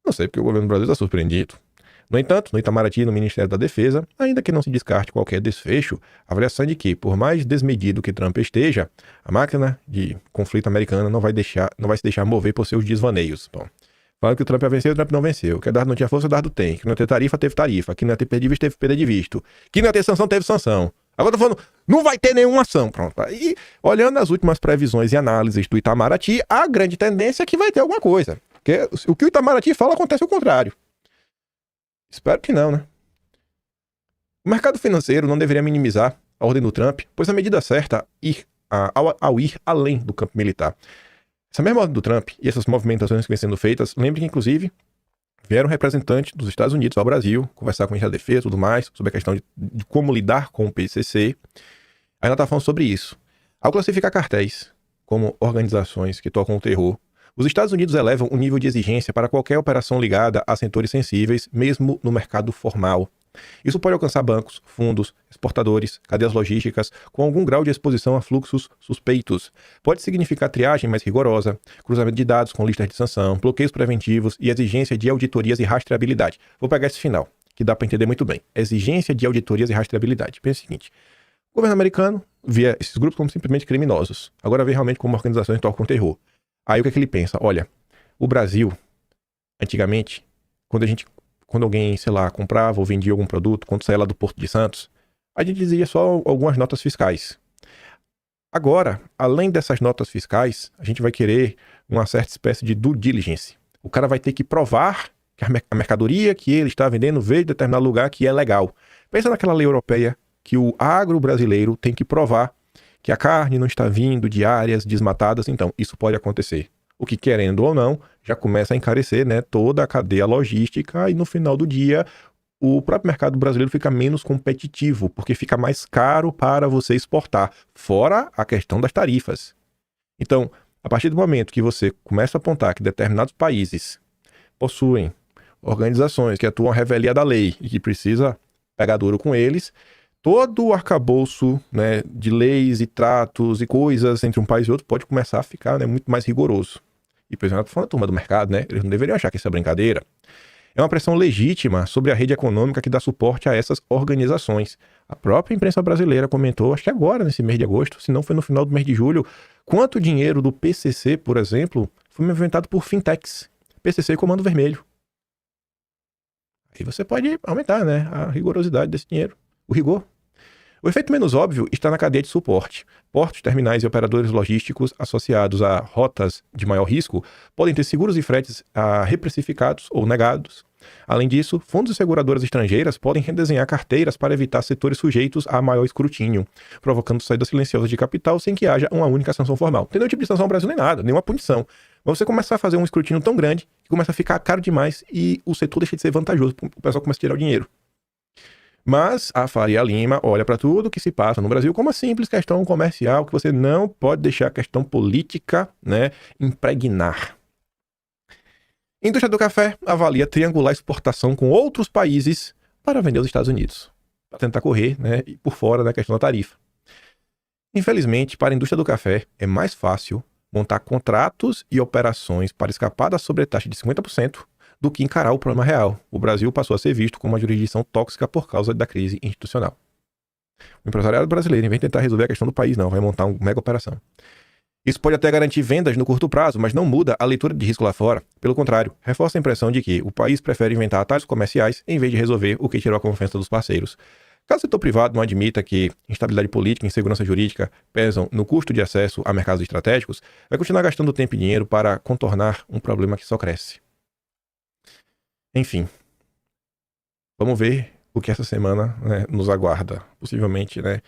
Não sei porque o governo brasileiro está surpreendido. No entanto, no Itamaraty, no Ministério da Defesa, ainda que não se descarte qualquer desfecho, a avaliação é de que, por mais desmedido que Trump esteja, a máquina de conflito americana não vai se deixar mover por seus desvaneios. Bom, falando que o Trump ia vencer, o Trump não venceu. Que o Eduardo não tinha força, o Eduardo tem. Que não ia ter tarifa, teve tarifa. Que não ia ter perda de visto, teve perda de visto. Que não ia ter sanção, teve sanção. Agora eu tô falando, não vai ter nenhuma ação. Pronto. E olhando as últimas previsões e análises do Itamaraty, a grande tendência é que vai ter alguma coisa. Porque o que o Itamaraty fala acontece o contrário. Espero que não, né? O mercado financeiro não deveria minimizar a ordem do Trump, pois a medida certa ao ir além do campo militar. Essa mesma ordem do Trump e essas movimentações que vêm sendo feitas, lembre que, inclusive, vieram representantes dos Estados Unidos ao Brasil, conversar com a Ministério da Defesa e tudo mais, sobre a questão de como lidar com o PCC. Aí ela está falando sobre isso. Ao classificar cartéis como organizações que tocam o terror, os Estados Unidos elevam o nível de exigência para qualquer operação ligada a setores sensíveis, mesmo no mercado formal. Isso pode alcançar bancos, fundos, exportadores, cadeias logísticas, com algum grau de exposição a fluxos suspeitos. Pode significar triagem mais rigorosa, cruzamento de dados com listas de sanção, bloqueios preventivos e exigência de auditorias e rastreabilidade. Vou pegar esse final, que dá para entender muito bem. Exigência de auditorias e rastreabilidade. Pensa o seguinte, o governo americano via esses grupos como simplesmente criminosos. Agora vê realmente como organizações que tocam terror. Aí o que é que ele pensa? Olha, o Brasil, antigamente, quando alguém, sei lá, comprava ou vendia algum produto, quando saía lá do Porto de Santos, a gente dizia só algumas notas fiscais. Agora, além dessas notas fiscais, a gente vai querer uma certa espécie de due diligence. O cara vai ter que provar que a mercadoria que ele está vendendo veio de determinado lugar que é legal. Pensa naquela lei europeia que o agro brasileiro tem que provar que a carne não está vindo de áreas desmatadas. Então, isso pode acontecer. O que, querendo ou não, já começa a encarecer, né, toda a cadeia logística e no final do dia o próprio mercado brasileiro fica menos competitivo, porque fica mais caro para você exportar, fora a questão das tarifas. Então, a partir do momento que você começa a apontar que determinados países possuem organizações que atuam à revelia da lei e que precisa pegar duro com eles, todo o arcabouço, né, de leis e tratos e coisas entre um país e outro pode começar a ficar, né, muito mais rigoroso. E, por exemplo, falando da turma do mercado, né, eles não deveriam achar que isso é brincadeira. É uma pressão legítima sobre a rede econômica que dá suporte a essas organizações. A própria imprensa brasileira comentou, acho que agora, nesse mês de agosto, se não foi no final do mês de julho, quanto dinheiro do PCC, por exemplo, foi movimentado por fintechs. PCC Comando Vermelho. Aí você pode aumentar, né, a rigorosidade desse dinheiro, o rigor. O efeito menos óbvio está na cadeia de suporte. Portos, terminais e operadores logísticos associados a rotas de maior risco podem ter seguros e fretes reprecificados ou negados. Além disso, fundos e seguradoras estrangeiras podem redesenhar carteiras para evitar setores sujeitos a maior escrutínio, provocando saídas silenciosas de capital sem que haja uma única sanção formal. Não tem nenhum tipo de sanção no Brasil nem nada, nenhuma punição. Mas você começar a fazer um escrutínio tão grande que começa a ficar caro demais e o setor deixa de ser vantajoso, o pessoal começa a tirar o dinheiro. Mas a Faria Lima olha para tudo que se passa no Brasil como uma simples questão comercial que você não pode deixar a questão política, né, impregnar. A indústria do café avalia triangular exportação com outros países para vender aos Estados Unidos, para tentar correr, né, por fora da questão da tarifa. Infelizmente, para a indústria do café é mais fácil montar contratos e operações para escapar da sobretaxa de 50% do que encarar o problema real. O Brasil passou a ser visto como uma jurisdição tóxica por causa da crise institucional. O empresariado brasileiro, em vez de tentar resolver a questão do país, não, vai montar uma mega operação. Isso pode até garantir vendas no curto prazo, mas não muda a leitura de risco lá fora. Pelo contrário, reforça a impressão de que o país prefere inventar atalhos comerciais em vez de resolver o que tirou a confiança dos parceiros. Caso o setor privado não admita que instabilidade política e insegurança jurídica pesam no custo de acesso a mercados estratégicos, vai continuar gastando tempo e dinheiro para contornar um problema que só cresce. Enfim, vamos ver o que essa semana, né, nos aguarda. Possivelmente, né?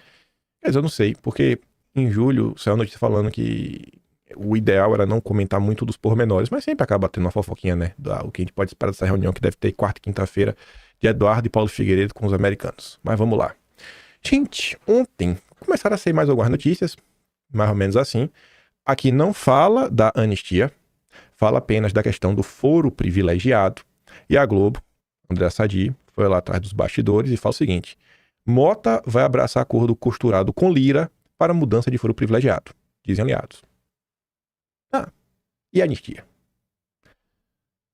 Mas eu não sei, porque em julho saiu a notícia falando que o ideal era não comentar muito dos pormenores, mas sempre acaba tendo uma fofoquinha, né? O que a gente pode esperar dessa reunião que deve ter quarta e quinta-feira de Eduardo e Paulo Figueiredo com os americanos. Mas vamos lá. Gente, ontem começaram a sair mais algumas notícias, mais ou menos assim. Aqui não fala da anistia, fala apenas da questão do foro privilegiado. E a Globo, André Sadi, foi lá atrás dos bastidores e fala o seguinte: Mota vai abraçar acordo costurado com Lira para mudança de foro privilegiado, dizem aliados. E a anistia?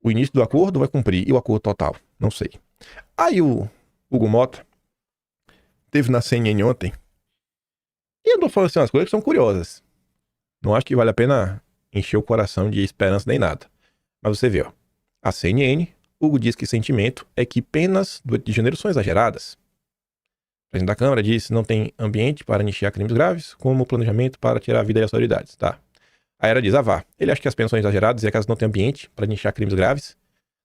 O início do acordo vai cumprir, e o acordo total? Não sei. Aí o Hugo Mota teve na CNN ontem e andou falando assim umas coisas que são curiosas. Não acho que vale a pena encher o coração de esperança nem nada. Mas você vê, ó, a CNN, Hugo diz que sentimento é que penas do 8 de janeiro são exageradas. O presidente da Câmara disse que não tem ambiente para anistiar crimes graves, como planejamento para tirar a vida das autoridades. Tá. A Era diz, vá. Ele acha que as penas são exageradas e a casa não tem ambiente para anistiar crimes graves.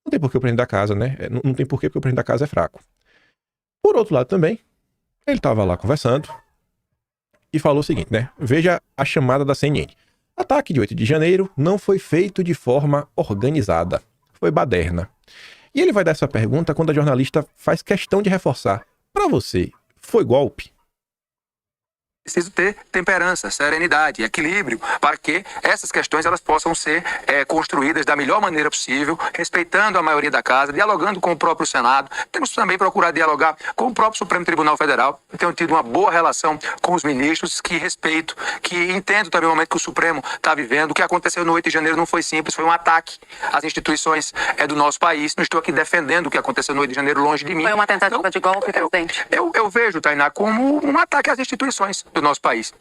Não tem por que o presidente da casa, né? Não tem por que, porque o presidente da casa é fraco. Por outro lado também, ele estava lá conversando e falou o seguinte, né? Veja a chamada da CNN. Ataque de 8 de janeiro não foi feito de forma organizada. Foi baderna. E ele vai dar essa pergunta quando a jornalista faz questão de reforçar. Para você, foi golpe? Preciso ter temperança, serenidade, equilíbrio, para que essas questões elas possam ser construídas da melhor maneira possível, respeitando a maioria da casa, dialogando com o próprio Senado. Temos também procurado dialogar com o próprio Supremo Tribunal Federal. Eu tenho tido uma boa relação com os ministros, que respeito, que entendo também o momento que o Supremo está vivendo. O que aconteceu no 8 de janeiro não foi simples, foi um ataque às instituições do nosso país. Não estou aqui defendendo o que aconteceu no 8 de janeiro, longe de mim. Foi uma tentativa de golpe, presidente? Eu vejo, Tainá, como um ataque às instituições do nosso país.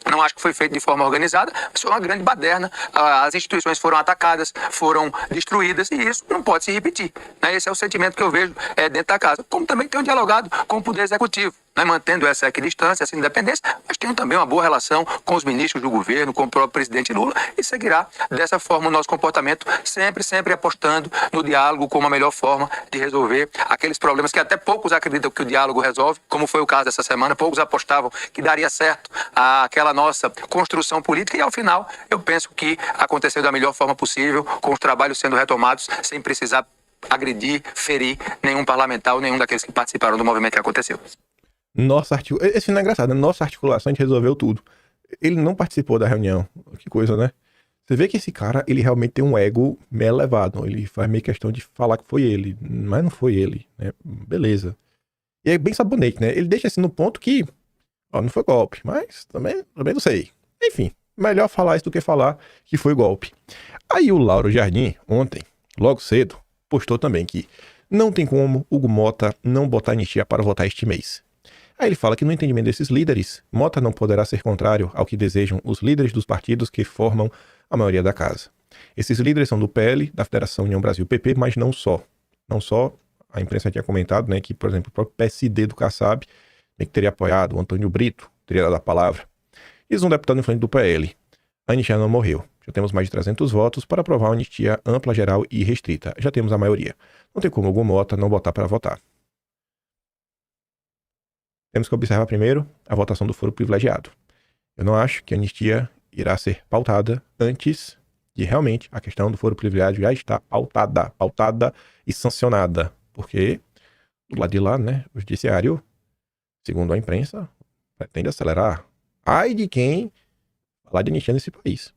Não acho que foi feito de forma organizada, mas foi uma grande baderna. As instituições foram atacadas, foram destruídas, e isso não pode se repetir. Esse é o sentimento que eu vejo dentro da casa. Como também tenho dialogado com o Poder Executivo. né, mantendo essa equidistância, essa independência, mas tenho também uma boa relação com os ministros do governo, com o próprio presidente Lula, e seguirá dessa forma o nosso comportamento, sempre apostando no diálogo como a melhor forma de resolver aqueles problemas que até poucos acreditam que o diálogo resolve, como foi o caso dessa semana. Poucos apostavam que daria certo aquela nossa construção política, e ao final eu penso que aconteceu da melhor forma possível, com os trabalhos sendo retomados, sem precisar agredir, ferir nenhum parlamentar ou nenhum daqueles que participaram do movimento que aconteceu. Esse não é engraçado, né? Nossa articulação, a gente resolveu tudo. Ele não participou da reunião. Que coisa, né? Você vê que esse cara, ele realmente tem um ego meio elevado. Ele faz meio questão de falar que foi ele, mas não foi ele, né? Beleza. E é bem sabonete, né? Ele deixa assim no ponto que, ó, não foi golpe, mas também não sei. Enfim, melhor falar isso do que falar que foi golpe. Aí o Lauro Jardim, ontem, logo cedo, postou também que não tem como Hugo Mota não botar anistia para votar este mês. Aí ele fala que no entendimento desses líderes, Mota não poderá ser contrário ao que desejam os líderes dos partidos que formam a maioria da casa. Esses líderes são do PL, da Federação União Brasil PP, mas não só. Não só, a imprensa tinha comentado, né, que, por exemplo, o próprio PSD do Kassab que teria apoiado o Antônio Brito, teria dado a palavra. E um deputado influente do PL. A anistia não morreu. Já temos mais de 300 votos para aprovar uma anistia ampla, geral e restrita. Já temos a maioria. Não tem como Hugo Mota não botar para votar. Temos que observar primeiro a votação do foro privilegiado. Eu não acho que a anistia irá ser pautada antes de realmente a questão do foro privilegiado já estar pautada e sancionada. Porque do lado de lá, né, o judiciário, segundo a imprensa, pretende acelerar. Ai de quem falar de anistia nesse país.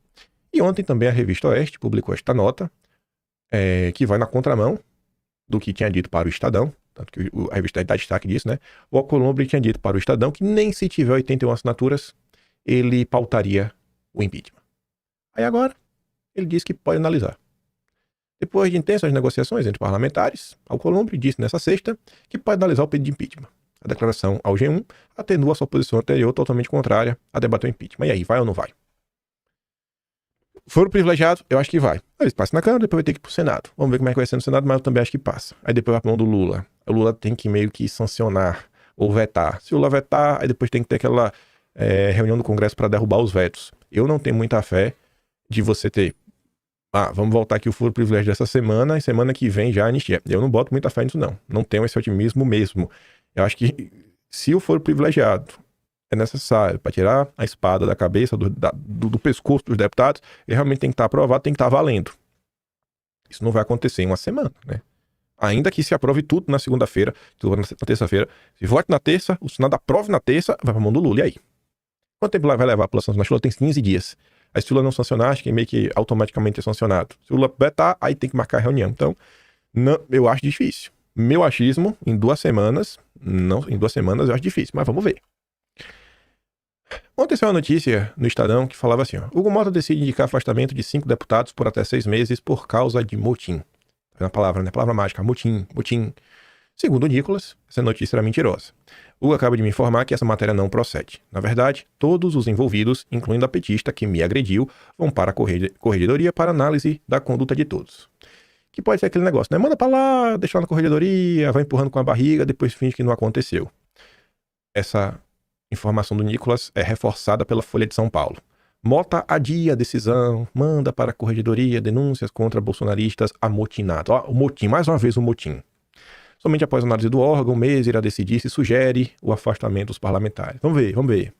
E ontem também a revista Oeste publicou esta nota, que vai na contramão do que tinha dito para o Estadão. Tanto que a revista dá destaque disso, né? O Alcolumbre tinha dito para o Estadão que nem se tiver 81 assinaturas, ele pautaria o impeachment. Aí agora, ele diz que pode analisar. Depois de intensas negociações entre parlamentares, Alcolumbre disse nessa sexta que pode analisar o pedido de impeachment. A declaração ao G1 atenua sua posição anterior totalmente contrária a debater o impeachment. E aí, vai ou não vai? Foro privilegiado, eu acho que vai. Aí passa na Câmara, depois vai ter que ir pro Senado. Vamos ver como é que vai ser no Senado, mas eu também acho que passa. Aí depois vai pra mão do Lula. O Lula tem que meio que sancionar ou vetar. Se o Lula vetar, aí depois tem que ter aquela reunião do Congresso para derrubar os vetos. Eu não tenho muita fé de você ter... vamos voltar aqui o foro privilegiado dessa semana e semana que vem já anistia. Eu não boto muita fé nisso, não. Não tenho esse otimismo mesmo. Eu acho que se o foro privilegiado é necessário para tirar a espada da cabeça, do pescoço dos deputados, ele realmente tem que estar aprovado, tem que estar valendo. Isso não vai acontecer em uma semana, né? Ainda que se aprove tudo na segunda-feira, tudo na terça-feira, se vote na terça, o Senado aprove na terça, vai para a mão do Lula, e aí? Quanto tempo vai levar a população? Na Lula tem 15 dias. Aí se o Lula não sancionar, acho que meio que automaticamente é sancionado. Se o Lula vetar, aí tem que marcar a reunião. Então, não, eu acho difícil. Meu achismo, em 2 semanas, eu acho difícil, mas vamos ver. Ontem saiu uma notícia no Estadão que falava assim, Hugo Mota decide indicar afastamento de 5 deputados por até 6 meses por causa de motim. É uma palavra, né? Palavra mágica, motim. Segundo o Nicolas, essa notícia era mentirosa. Hugo acaba de me informar que essa matéria não procede. Na verdade, todos os envolvidos, incluindo a petista que me agrediu, vão para a corregedoria para análise da conduta de todos. Que pode ser aquele negócio, né? Manda pra lá, deixa lá na corregedoria, vai empurrando com a barriga, depois finge que não aconteceu. Essa informação do Nicolas é reforçada pela Folha de São Paulo. Mota adia a decisão, manda para a corregedoria denúncias contra bolsonaristas amotinados. O motim, mais uma vez o motim. Somente após a análise do órgão, o mês irá decidir se sugere o afastamento dos parlamentares. Vamos ver.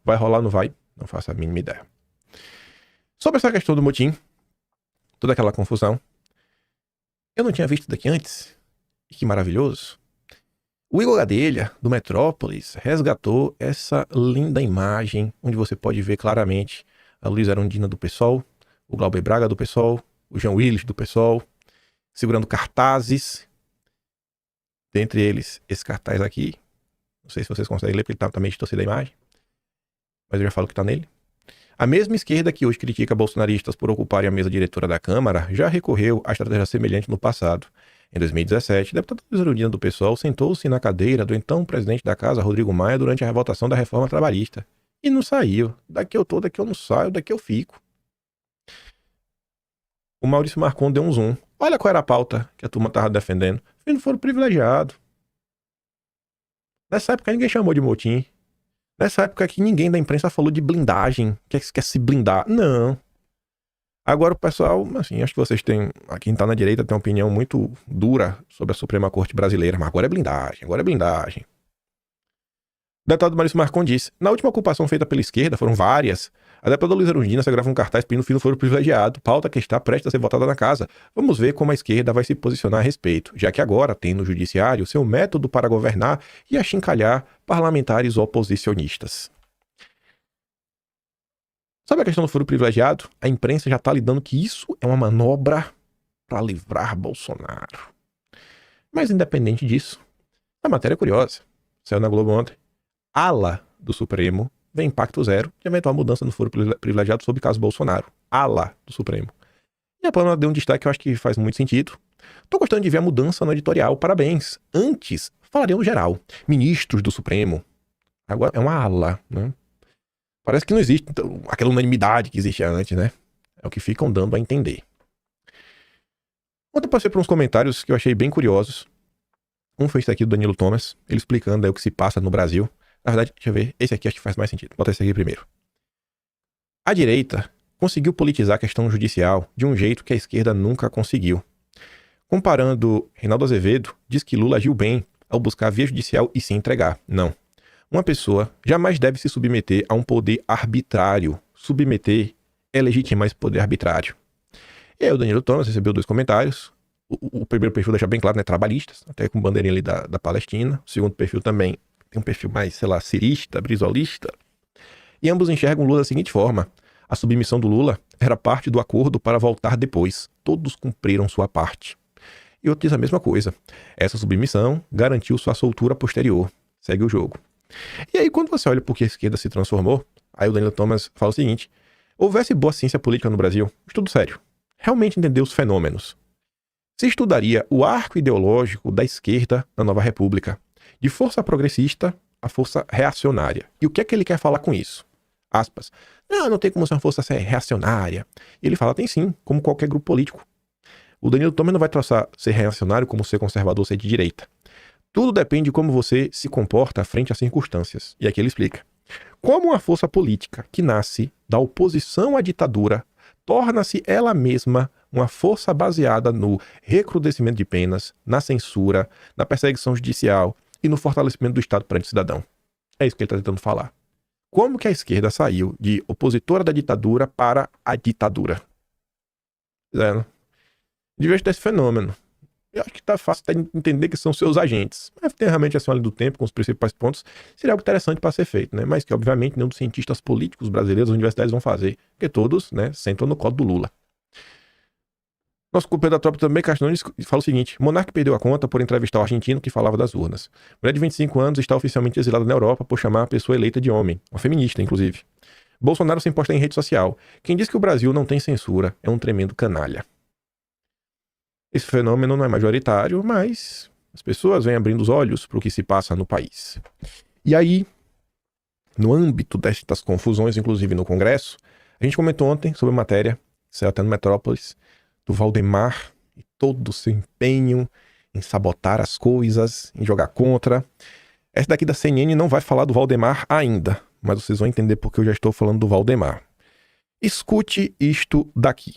Vai rolar ou não vai? Não faço a mínima ideia. Sobre essa questão do motim, toda aquela confusão, eu não tinha visto isso daqui antes. E que maravilhoso. O Igor Gadelha, do Metrópolis, resgatou essa linda imagem, onde você pode ver claramente a Luísa Erundina do PSOL, o Glauber Braga do PSOL, o João Willis do PSOL, segurando cartazes. Dentre eles, esse cartaz aqui. Não sei se vocês conseguem ler, porque ele tá meio distorcido a imagem. Mas eu já falo que tá nele. A mesma esquerda que hoje critica bolsonaristas por ocuparem a mesa diretora da Câmara já recorreu a estratégia semelhante no passado. Em 2017, o deputado Luiz Erundina do PSOL sentou-se na cadeira do então presidente da casa, Rodrigo Maia, durante a votação da reforma trabalhista. E não saiu. Daqui eu tô, daqui eu não saio, daqui eu fico. O Maurício Marcon deu um zoom. Olha qual era a pauta que a turma estava defendendo. Eles não foram privilegiados. Nessa época ninguém chamou de motim. Nessa época que ninguém da imprensa falou de blindagem, quer se blindar. Não. Agora o pessoal, assim, acho que vocês têm, quem tá na direita tem uma opinião muito dura sobre a Suprema Corte Brasileira, mas agora é blindagem, agora é blindagem. O deputado Maurício Marcon disse, na última ocupação feita pela esquerda, foram várias, a deputada Luiza Erundina grava um cartaz pedindo fim do foro privilegiado, pauta que está prestes a ser votada na casa. Vamos ver como a esquerda vai se posicionar a respeito, já que agora tem no judiciário seu método para governar e achincalhar parlamentares oposicionistas. Sabe a questão do foro privilegiado? A imprensa já está lidando que isso é uma manobra para livrar Bolsonaro. Mas independente disso, a matéria é curiosa. Saiu na Globo ontem. Ala do Supremo vê impacto zero de eventual mudança no foro privilegiado sobre o caso Bolsonaro. Ala do Supremo. E a Pamela deu um destaque que eu acho que faz muito sentido. Tô gostando de ver a mudança no editorial. Parabéns. Antes, falaria no geral. Ministros do Supremo. Agora é uma ala, né? Parece que não existe aquela unanimidade que existia antes, né? É o que ficam dando a entender. Ontem eu passei por uns comentários que eu achei bem curiosos. Um foi esse aqui do Danilo Thomas, ele explicando aí o que se passa no Brasil. Na verdade, deixa eu ver, esse aqui acho que faz mais sentido. Bota esse aqui primeiro. A direita conseguiu politizar a questão judicial de um jeito que a esquerda nunca conseguiu. Comparando, Reinaldo Azevedo diz que Lula agiu bem ao buscar a via judicial e se entregar. Não. Uma pessoa jamais deve se submeter a um poder arbitrário. Submeter é legitimar esse poder arbitrário. E aí o Danilo Thomas recebeu 2 comentários. O primeiro perfil deixa bem claro, né? Trabalhistas, até com bandeirinha ali da Palestina. O segundo perfil também tem um perfil mais, sei lá, cirista, brisolista. E ambos enxergam Lula da seguinte forma. A submissão do Lula era parte do acordo para voltar depois. Todos cumpriram sua parte. E outro diz a mesma coisa. Essa submissão garantiu sua soltura posterior. Segue o jogo. E aí, quando você olha por que a esquerda se transformou, aí o Danilo Thomas fala o seguinte: houvesse boa ciência política no Brasil, estudo sério, realmente entender os fenômenos, se estudaria o arco ideológico da esquerda na Nova República, de força progressista a força reacionária. E o que é que ele quer falar com isso? Aspas. Não tem como ser uma força reacionária. E ele fala, tem sim, como qualquer grupo político. O Danilo Thomas não vai traçar ser reacionário como ser conservador, ser de direita. Tudo depende de como você se comporta frente às circunstâncias. E aqui ele explica. Como uma força política que nasce da oposição à ditadura, torna-se ela mesma uma força baseada no recrudescimento de penas, na censura, na perseguição judicial e no fortalecimento do Estado perante o cidadão. É isso que ele está tentando falar. Como que a esquerda saiu de opositora da ditadura para a ditadura? De vez desse fenômeno. Eu acho que tá fácil de entender que são seus agentes. Mas tem realmente assim, uma linha do tempo com os principais pontos. Seria algo interessante para ser feito, né? Mas que, obviamente, nenhum dos cientistas políticos brasileiros, as universidades vão fazer. Porque todos, né, sentam no colo do Lula. Nosso companheiro da tropa também, Castanhos, fala o seguinte. Monark perdeu a conta por entrevistar o argentino que falava das urnas. Mulher de 25 anos está oficialmente exilada na Europa por chamar a pessoa eleita de homem. Uma feminista, inclusive. Bolsonaro se imposta em rede social. Quem diz que o Brasil não tem censura é um tremendo canalha. Esse fenômeno não é majoritário, mas as pessoas vêm abrindo os olhos para o que se passa no país. E aí, no âmbito destas confusões, inclusive no Congresso, a gente comentou ontem sobre a matéria, saiu até no Metrópolis, do Valdemar e todo o seu empenho em sabotar as coisas, em jogar contra. Essa daqui da CNN não vai falar do Valdemar ainda, mas vocês vão entender porque eu já estou falando do Valdemar. Escute isto daqui.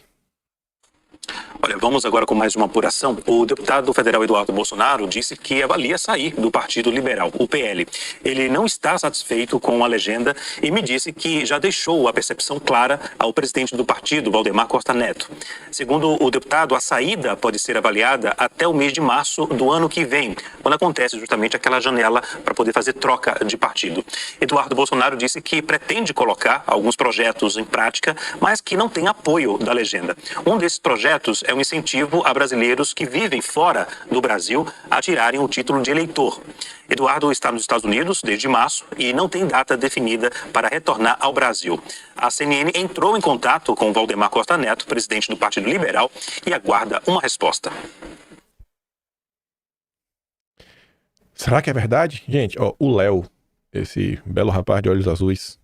Olha, vamos agora com mais uma apuração. O deputado federal Eduardo Bolsonaro disse que avalia sair do Partido Liberal, o PL. Ele não está satisfeito com a legenda e me disse que já deixou a percepção clara ao presidente do partido, Valdemar Costa Neto. Segundo o deputado, a saída pode ser avaliada até o mês de março do ano que vem, quando acontece justamente aquela janela para poder fazer troca de partido. Eduardo Bolsonaro disse que pretende colocar alguns projetos em prática, mas que não tem apoio da legenda. Um desses projetos é um incentivo a brasileiros que vivem fora do Brasil a tirarem o título de eleitor. Eduardo está nos Estados Unidos desde março e não tem data definida para retornar ao Brasil. A CNN entrou em contato com Valdemar Costa Neto, presidente do Partido Liberal, e aguarda uma resposta. Será que é verdade? Gente, ó, o Léo, esse belo rapaz de olhos azuis.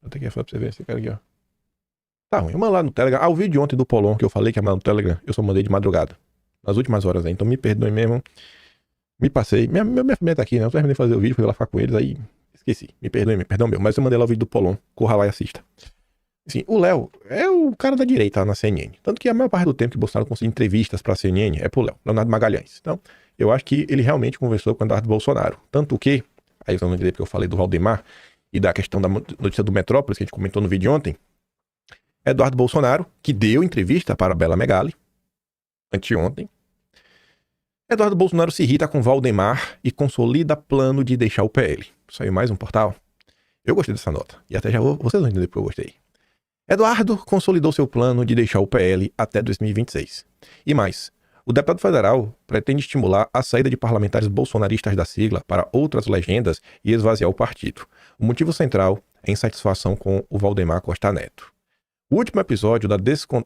Vou ter que falar pra você ver esse cara aqui, ó. Tá ruim, eu mando lá no Telegram. O vídeo de ontem do Polon que eu falei que ia mandar no Telegram, eu só mandei de madrugada. Nas últimas horas aí, então me perdoe mesmo. Me passei. Minha família tá aqui, né? Eu terminei de fazer o vídeo, fui lá ficar com eles, aí esqueci. Me perdoe, perdão meu. Mas eu mandei lá o vídeo do Polon. Corra lá e assista. Assim, o Léo é o cara da direita lá na CNN. Tanto que a maior parte do tempo que Bolsonaro consegue entrevistas pra CNN é pro Léo, Leonardo Magalhães. Então, eu acho que ele realmente conversou com o Eduardo Bolsonaro. Tanto que, aí vocês vão entender porque eu falei do Valdemar e da questão da notícia do Metrópolis, que a gente comentou no vídeo ontem. Eduardo Bolsonaro, que deu entrevista para a Bela Megali, anteontem. Eduardo Bolsonaro se irrita com Valdemar e consolida plano de deixar o PL. Saiu mais um portal. Eu gostei dessa nota. E até já vocês vão entender porque eu gostei. Eduardo consolidou seu plano de deixar o PL até 2026. E mais, o deputado federal pretende estimular a saída de parlamentares bolsonaristas da sigla para outras legendas e esvaziar o partido. O motivo central é insatisfação com o Valdemar Costa Neto. O último episódio da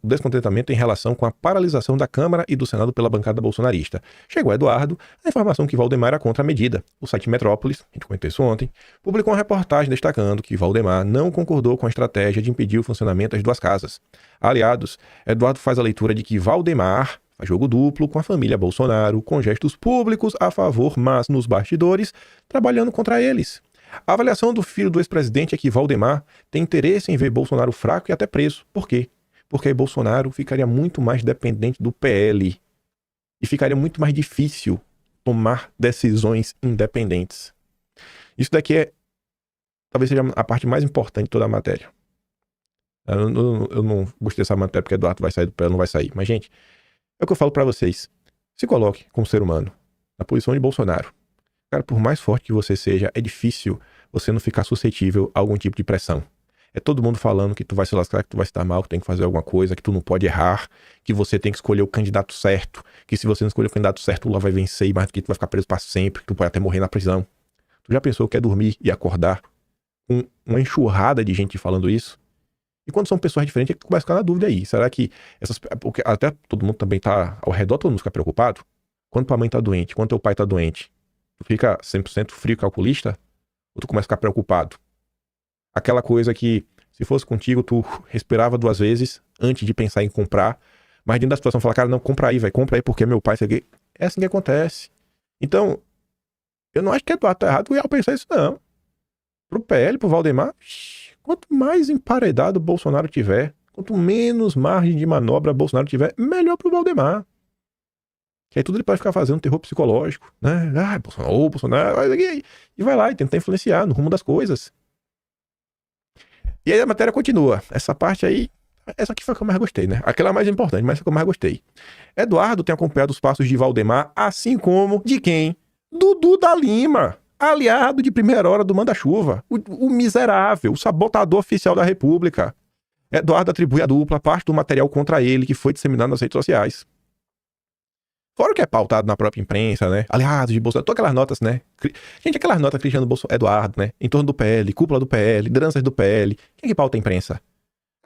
descontentamento em relação com a paralisação da Câmara e do Senado pela bancada bolsonarista. Chegou a Eduardo a informação que Valdemar era contra a medida. O site Metrópolis, a gente comentou isso ontem, publicou uma reportagem destacando que Valdemar não concordou com a estratégia de impedir o funcionamento das duas casas. Aliados, Eduardo faz a leitura de que Valdemar faz jogo duplo com a família Bolsonaro, com gestos públicos a favor, mas nos bastidores, trabalhando contra eles. A avaliação do filho do ex-presidente é que Valdemar tem interesse em ver Bolsonaro fraco e até preso. Por quê? Porque Bolsonaro ficaria muito mais dependente do PL e ficaria muito mais difícil tomar decisões independentes. Isso daqui talvez seja a parte mais importante de toda a matéria. Eu não gostei dessa matéria porque Eduardo vai sair do PL, não vai sair. Mas, gente, é o que eu falo pra vocês. Se coloque como ser humano na posição de Bolsonaro. Cara, por mais forte que você seja, é difícil você não ficar suscetível a algum tipo de pressão. É todo mundo falando que tu vai se lascar, que tu vai se dar mal, que tu tem que fazer alguma coisa, que tu não pode errar, que você tem que escolher o candidato certo, que se você não escolher o candidato certo, o Lula vai vencer e mais do que tu vai ficar preso para sempre, que tu pode até morrer na prisão. Tu já pensou que é dormir e acordar com uma enxurrada de gente falando isso? E quando são pessoas diferentes, tu começa a ficar na dúvida aí. Será que essas... Porque até todo mundo também tá ao redor, todo mundo fica preocupado. Quando tua mãe tá doente, quando teu pai tá doente, tu fica 100% frio calculista? Ou tu começa a ficar preocupado? Aquela coisa que, se fosse contigo, tu respirava 2 vezes antes de pensar em comprar. Mas dentro da situação, fala, cara, não, compra aí, vai, compra aí, porque meu pai... É assim que acontece. Então, eu não acho que Eduardo tá errado ao pensar isso, não. Pro PL, pro Valdemar, quanto mais emparedado o Bolsonaro tiver, quanto menos margem de manobra Bolsonaro tiver, melhor pro Valdemar. Que aí tudo ele pode ficar fazendo terror psicológico, né? Ah, Bolsonaro, e vai lá e tentar influenciar no rumo das coisas. E aí a matéria continua. Essa parte aí, essa aqui foi a que eu mais gostei, né? Aquela é a mais importante, mas essa que eu mais gostei. Eduardo tem acompanhado os passos de Valdemar, assim como de quem? Dudu da Lima, aliado de primeira hora do Manda-Chuva, o miserável, o sabotador oficial da República. Eduardo atribui à dupla parte do material contra ele que foi disseminado nas redes sociais. Fora o que é pautado na própria imprensa, né? Aliados de Bolsonaro, todas aquelas notas, né? Gente, aquelas notas criticando Eduardo, né? Em torno do PL, cúpula do PL, lideranças do PL. Quem é que pauta a imprensa?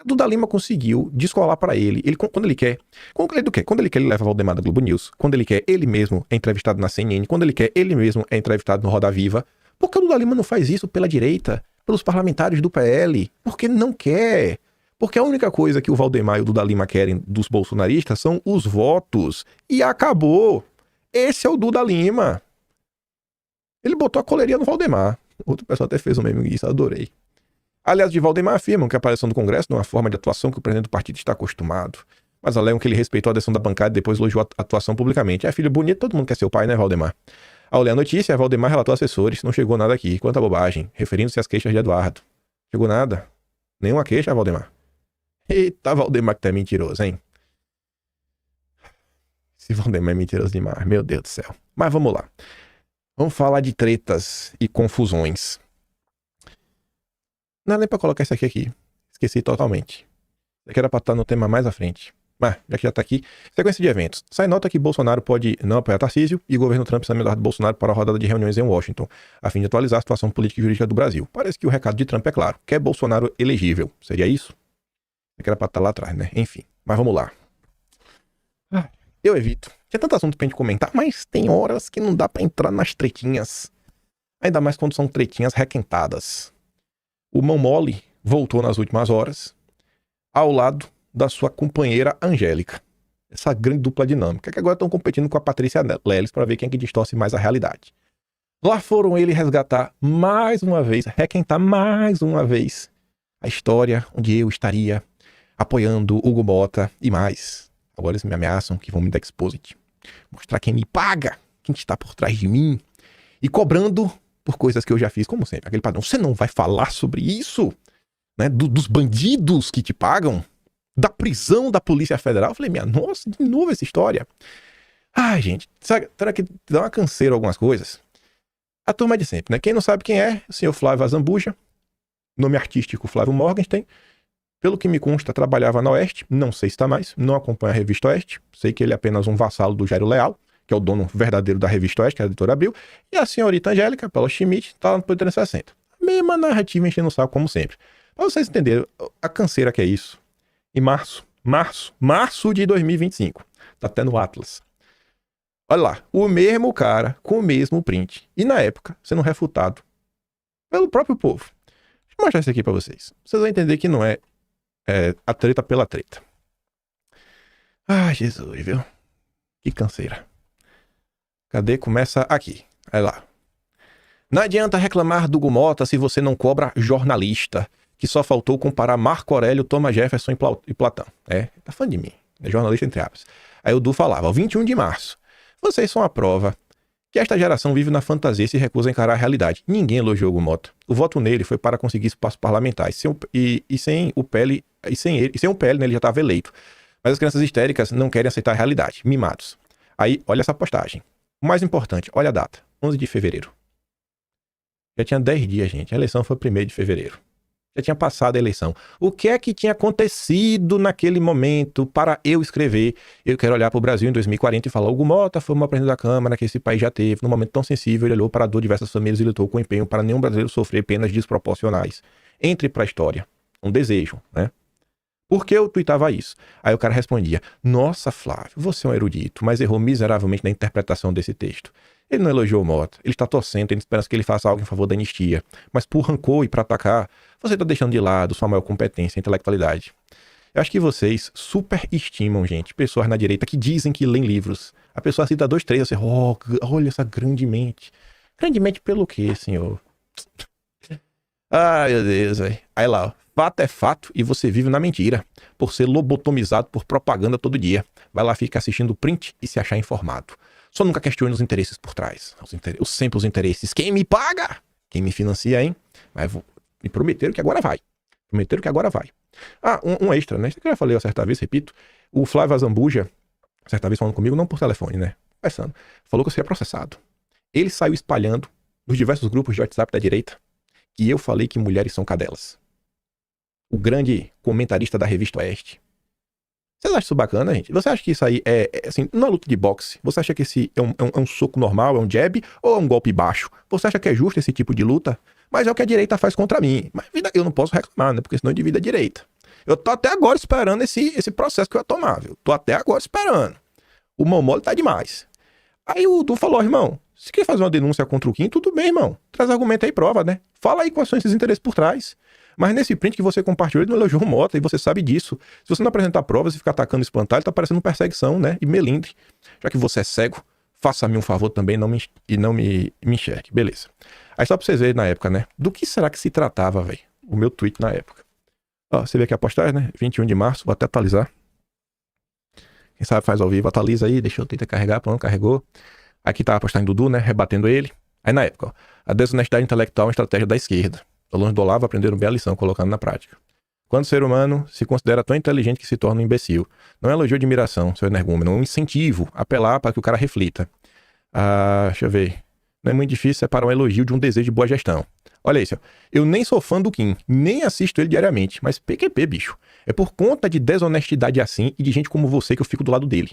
Duda Lima conseguiu descolar pra ele. Quando ele quer, ele leva Valdemar da Globo News. Quando ele quer, ele mesmo é entrevistado na CNN. Quando ele quer, ele mesmo é entrevistado no Roda Viva. Por que o Duda Lima não faz isso pela direita? Pelos parlamentares do PL? Porque não quer. Porque a única coisa que o Valdemar e o Duda Lima querem dos bolsonaristas são os votos. E acabou. Esse é o Duda Lima. Ele botou a coleirinha no Valdemar. Outro pessoal até fez um meme disso, adorei. Aliás, de Valdemar afirmam que a aparição do Congresso não é uma forma de atuação que o presidente do partido está acostumado. Mas alegam que ele respeitou a decisão da bancada e depois elogiou a atuação publicamente. É filho bonito, todo mundo quer ser o pai, né, Valdemar? Ao ler a notícia, Valdemar relatou a assessores, não chegou nada aqui. Quanta bobagem, referindo-se às queixas de Eduardo. Chegou nada. Nenhuma queixa, Valdemar. Eita, Valdemar que tá mentiroso, hein? Esse Valdemar é mentiroso demais, meu Deus do céu. Mas vamos lá. Vamos falar de tretas e confusões. Não é nem pra colocar isso aqui. Esqueci totalmente. Isso aqui era pra estar no tema mais à frente. Mas, já que já tá aqui, sequência de eventos. Sai nota que Bolsonaro pode não apoiar Tarcísio e o governo Trump está melhor do Bolsonaro para a rodada de reuniões em Washington, a fim de atualizar a situação política e jurídica do Brasil. Parece que o recado de Trump é claro. Quer Bolsonaro elegível. Seria isso? Que era pra estar lá atrás, né? Enfim, mas vamos lá. Eu evito. Tinha tanto assunto pra gente comentar, mas tem horas que não dá pra entrar nas tretinhas. Ainda mais quando são tretinhas requentadas. O Mão Mole voltou nas últimas horas ao lado da sua companheira Angélica. essa grande dupla dinâmica, que agora estão competindo com a Patrícia Leles para ver quem é que distorce mais a realidade. Lá foram ele resgatar mais uma vez, requentar mais uma vez a história onde eu estaria apoiando Hugo Mota e mais. Agora eles me ameaçam que vão me dar exposit. Mostrar quem me paga, quem está por trás de mim. E cobrando por coisas que eu já fiz, como sempre. Aquele padrão, você não vai falar sobre isso? Né? Dos bandidos que te pagam? Da prisão da Polícia Federal? Eu falei, minha nossa, de novo essa história. Ai, gente, será que dá uma canseira algumas coisas? A turma de sempre, né? Quem não sabe quem é, o senhor Flávio Azambuja, nome artístico Flávio Morgenstern. Pelo que me consta, trabalhava na Oeste, não sei se está mais, não acompanha a Revista Oeste, sei que ele é apenas um vassalo do Jairo Leal, que é o dono verdadeiro da Revista Oeste, que é a editora Abril, e a senhorita Angélica, Paula Schmidt, está lá no Poder 360. Mesma narrativa enchendo o saco, como sempre. Para vocês entenderem a canseira que é isso. Em março de 2025, tá até no Atlas. Olha lá, o mesmo cara com o mesmo print. E na época, sendo refutado pelo próprio povo. Deixa eu mostrar isso aqui pra vocês. Vocês vão entender que não é a treta pela treta. Ai, Jesus, viu? Que canseira. Cadê? Começa aqui. Olha lá. Não adianta reclamar do Hugo Mota se você não cobra jornalista. Que só faltou comparar Marco Aurélio, Thomas Jefferson e Platão. Tá falando de mim. É jornalista entre aspas. Aí o Du falava, 21 de março. Vocês são a prova que esta geração vive na fantasia e se recusa a encarar a realidade. Ninguém elogiou Hugo Mota. O voto nele foi para conseguir espaço parlamentar. Sem o PL, né, ele já estava eleito. Mas as crianças histéricas não querem aceitar a realidade. Mimados. Aí, olha essa postagem. O mais importante, olha a data. 11 de fevereiro. Já tinha 10 dias, gente. A eleição foi 1º de fevereiro. Já tinha passado a eleição. O que é que tinha acontecido naquele momento para eu escrever? Eu quero olhar para o Brasil em 2040 e falar, Hugo Mota foi o maior presidente da Câmara que esse país já teve. Num momento tão sensível, ele olhou para a dor de diversas famílias e lutou com empenho para nenhum brasileiro sofrer penas desproporcionais. Entre para a história. Um desejo, né? Por que eu tuitava isso? Aí o cara respondia, nossa, Flávio, você é um erudito, mas errou miseravelmente na interpretação desse texto. Ele não elogiou o Mota, ele está torcendo, tendo esperança que ele faça algo em favor da anistia. Mas por rancor e para atacar, você está deixando de lado sua maior competência e intelectualidade. Eu acho que vocês superestimam, gente, pessoas na direita que dizem que leem livros. A pessoa cita 2, 3, você, olha essa grande mente. Grande mente pelo quê, senhor? Ai, meu Deus, velho. Aí lá, ó. Fato é fato e você vive na mentira, por ser lobotomizado por propaganda todo dia. Vai lá, fica assistindo print e se achar informado. Só nunca questione os interesses por trás. Sempre os interesses. Quem me paga? Quem me financia, hein? Mas me prometeram que agora vai. Ah, um extra, né? Isso que eu já falei certa vez, repito. O Flávio Azambuja, certa vez falando comigo, não por telefone, né? Conversando. Falou que eu seria processado. Ele saiu espalhando nos diversos grupos de WhatsApp da direita que eu falei que mulheres são cadelas. O grande comentarista da Revista Oeste. Vocês acham isso bacana, gente? Você acha que isso aí é assim, não é luta de boxe? Você acha que esse é um soco normal, é um jab ou é um golpe baixo? Você acha que é justo esse tipo de luta? Mas é o que a direita faz contra mim. Mas eu não posso reclamar, né? Porque senão eu divido a direita. Eu tô até agora esperando esse processo que eu ia tomar, viu? Tô até agora esperando. O mão mole tá demais. Aí o Du falou, irmão, se quer fazer uma denúncia contra o Kim, tudo bem, irmão. Traz argumento aí e prova, né? Fala aí quais são esses interesses por trás. Mas nesse print que você compartilhou, ele não elogiou o Mota, e você sabe disso. Se você não apresentar provas e ficar atacando e espantar, ele tá parecendo perseguição, né? E melindre. Já que você é cego, faça-me um favor também não me enxergue. Beleza. Aí só pra vocês verem na época, né? Do que será que se tratava, velho? O meu tweet na época. Ó, você vê aqui a postagem, né? 21 de março, vou até atualizar. Quem sabe faz ao vivo, atualiza aí, deixa eu tentar carregar, pronto, carregou. Aqui tá a postagem do Du, né? Rebatendo ele. Aí na época, ó, a desonestidade intelectual é uma estratégia da esquerda. Os alunos do Olavo aprenderam bem a lição, colocando na prática. Quando o ser humano se considera tão inteligente que se torna um imbecil. Não é elogio de admiração, seu energúmeno, é um incentivo, apelar para que o cara reflita. Deixa eu ver. Não é muito difícil separar um elogio de um desejo de boa gestão. Olha isso, ó. Eu nem sou fã do Kim, nem assisto ele diariamente, mas PQP, bicho. É por conta de desonestidade assim e de gente como você que eu fico do lado dele.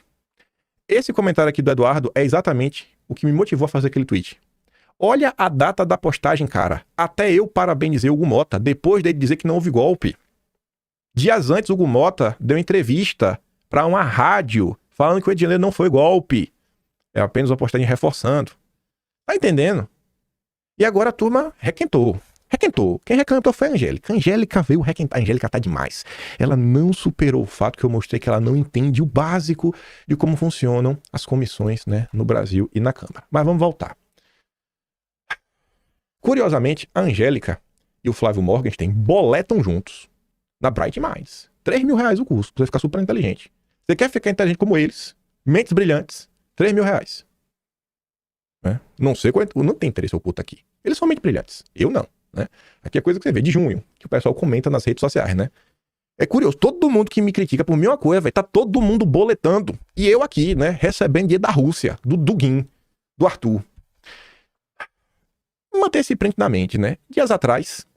Esse comentário aqui do Eduardo é exatamente o que me motivou a fazer aquele tweet. Olha a data da postagem, cara. Até eu parabenizei o Hugo Mota, depois dele dizer que não houve golpe. Dias antes, o Hugo Mota deu entrevista para uma rádio, falando que o Rio de Janeiro não foi golpe. É apenas uma postagem reforçando. Tá entendendo? E agora a turma requentou. Requentou. Quem requentou foi a Angélica. A Angélica veio requentar. A Angélica tá demais. Ela não superou o fato que eu mostrei que ela não entende o básico de como funcionam as comissões, né, no Brasil e na Câmara. Mas vamos voltar. Curiosamente, a Angélica e o Flávio Morgenstern boletam juntos na Bright Minds. R$3.000 o curso, pra você ficar super inteligente. Você quer ficar inteligente como eles, mentes brilhantes, R$3.000. Né? Não sei qual não tem interesse oculto aqui. Eles são mentes brilhantes. Eu não. Né? Aqui é coisa que você vê de junho, que o pessoal comenta nas redes sociais, né? É curioso, todo mundo que me critica por mesma coisa, velho, tá todo mundo boletando. E eu aqui, né, recebendo dinheiro da Rússia, do Dugin, do Arthur. Manter esse print na mente, né? Dias atrás,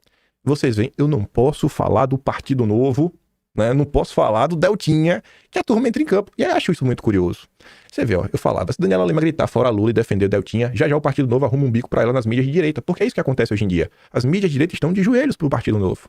vocês veem, eu não posso falar do Partido Novo, né? Não posso falar do Deltinha, que a turma entra em campo. E eu acho isso muito curioso. Você vê, ó, eu falava, se Daniela Lima gritar fora Lula e defender o Deltinha, já o Partido Novo arruma um bico pra ela nas mídias de direita, porque é isso que acontece hoje em dia. As mídias de direita estão de joelhos pro Partido Novo.